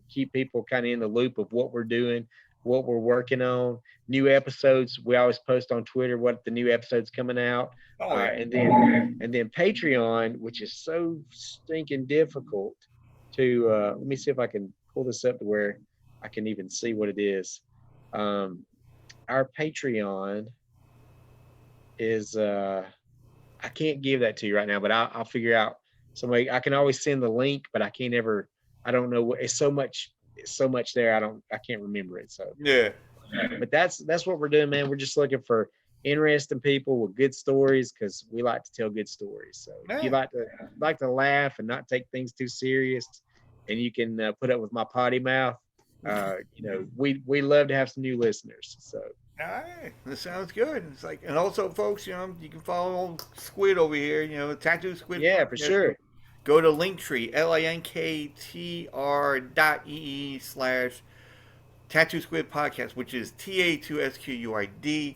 keep people kind of in the loop of what we're doing, what we're working on, new episodes. We always post on Twitter what the new episode's coming out. Oh yeah. And then Patreon, which is so stinking difficult to, let me see if I can pull this up to where I can even see what it is. Our Patreon is, I can't give that to you right now, but I'll figure out somebody. I can always send the link, but I don't know what, it's so much there. I can't remember it. So Yeah. but that's what we're doing, man. We're just looking for interesting people with good stories because we like to tell good stories. So if you Yeah. like to laugh and not take things too serious, and you can put up with my potty mouth, we love to have some new listeners. So All right, this sounds good. It's like, and also, folks, you can follow old Squid over here. Tattoo Squid yeah, for Podcast. sure. Go to Linktree, linktr.ee/Tattoo Squid Podcast, which is TA2SQUID,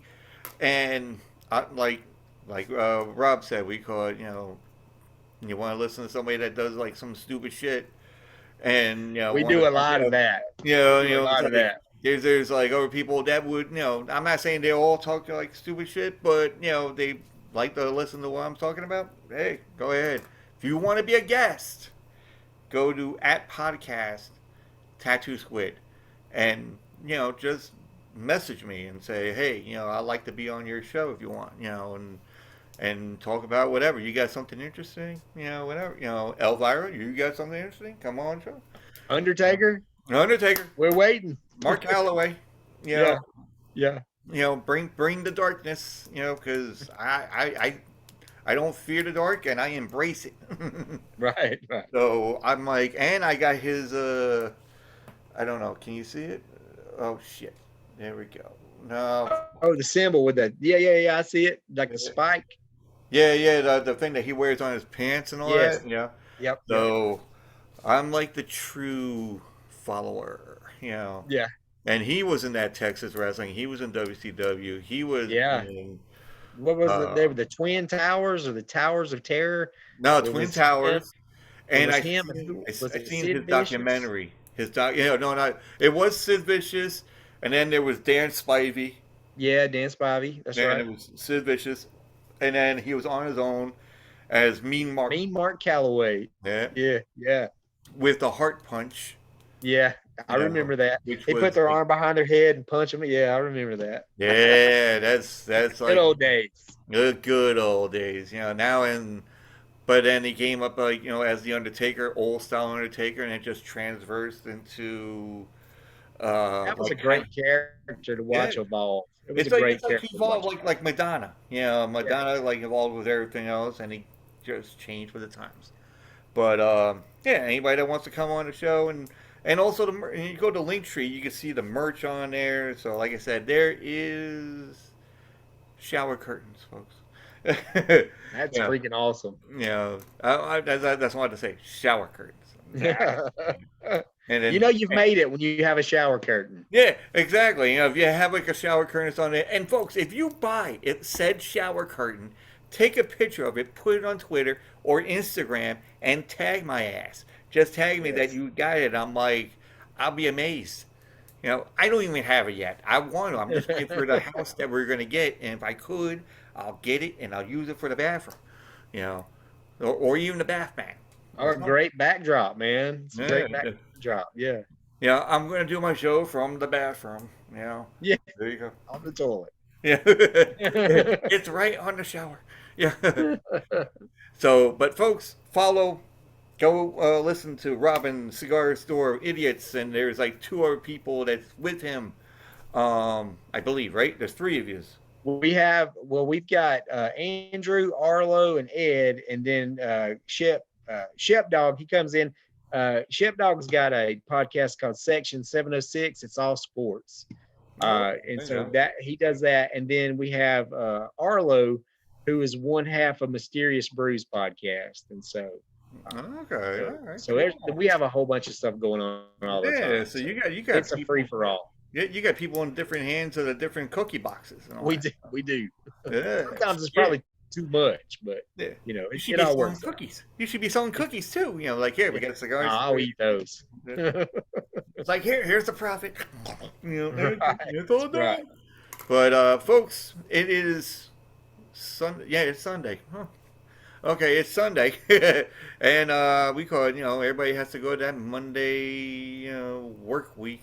and Rob said, we call it. You want to listen to somebody that does like some stupid shit, and We want do to a lot of that. We do a it's lot of like that. there's like other people that would I'm not saying they all talk like stupid shit, but they like to listen to what I'm talking about. Hey, go ahead. If you want to be a guest, go to @podcast Tattoo Squid, and just message me and say, hey, I'd like to be on your show if you want, and talk about whatever. You got something interesting, whatever. Elvira, you got something interesting? Come on, show. Undertaker, Undertaker, we're waiting. Mark Calloway, you know, Yeah, yeah. bring the darkness, because I don't fear the dark and I embrace it. Right, right. So I'm like, and I got his I don't know, can you see it? Oh shit, there we go. No, Oh, the symbol with the yeah. I see it, like the spike. yeah, the thing that he wears on his pants and all Yes. that, yeah. Yep. So I'm like the true follower. Yeah. And he was in that Texas wrestling. He was in WCW. He was Yeah. in What was it? They uh, were the Twin Towers or the Towers of Terror. no It Twin was him. Towers. It And was I him, and seen who I, was I it? seen his Sid Vicious. documentary. No, not it was Sid Vicious, and then there was Dan Spivey, Yeah, Dan Spivey. That's and right. it was Sid Vicious, and then he was on his own as Mean Mark. Mean Mark Calloway. Yeah, Yeah. with the heart punch. Yeah. I You know, remember that. which They put was their like, arm behind their head and punch them. Yeah, I remember that. yeah, that's Good like old days. good old days. Now and but then he came up like as the Undertaker, old style Undertaker, and it just transversed into That was a like kind great of character to yeah. watch evolve. It was a It's great like he character to evolved watch like evolve. Madonna. Yeah. Madonna like evolved with everything else, and he just changed with the times. But yeah, anybody that wants to come on the show and also and you go to Linktree, you can see the merch on there. So like I said, there is shower curtains, folks. That's yeah, freaking awesome. that's what I wanted to say. Shower curtains. Yeah. And then You've made it when you have a shower curtain. yeah, exactly. If you have like a shower curtain that's on it, and folks, if you buy it said shower curtain, take a picture of it, put it on Twitter or Instagram, and tag my ass. Just tag me that Yes. you got it. I'm like, I'll be amazed. I don't even have it yet. I want to. I'm just waiting for the house that we're gonna get, and if I could, I'll get it and I'll use it for the bathroom. You know, or even the bath mat. Or a great backdrop, man. It's a Yeah, great backdrop. Yeah. I'm gonna do my show from the bathroom. Yeah. There you go. On the toilet. Yeah, it's right on the shower. Yeah. So, but folks, go listen to Robin Cigar Store of Idiots, and there's like two other people that's with him. I believe, right? There's three of yous. We've got Andrew, Arlo, and Ed, and then Shep Dog. He comes in. Shep Dog's got a podcast called Section 706. It's all sports. Oh, And there you so go. that he does that. And then we have Arlo, who is one half of Mysterious Brews podcast. And so Okay, all right, we have a whole bunch of stuff going on all the yeah. time. So So you got it's a people. free for all. Yeah, you got people in different hands of the different cookie boxes and all We that. do. We do. Yeah, Sometimes it's yeah, probably too much, but yeah. You should it be all selling works out. cookies. You should be selling cookies too. Like here, we Yeah. got cigars. I'll eat those. It's like here's the profit. Right. It's all Right. done. But folks, it is Sunday. Yeah, it's Sunday. Huh. Okay, it's Sunday, and we call it. Everybody has to go to that Monday, work week.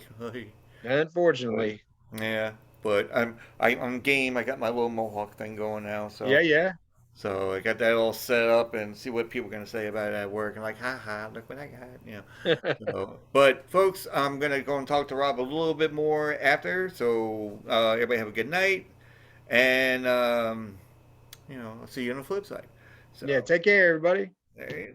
Unfortunately. Yeah, but I'm game. I got my little mohawk thing going now, Yeah, yeah. so I got that all set up and see what people are gonna say about it at work. And like, haha, look what I got. But folks, I'm gonna go and talk to Rob a little bit more after. So everybody have a good night, And I'll see you on the flip side. So Yeah, take care, everybody. there you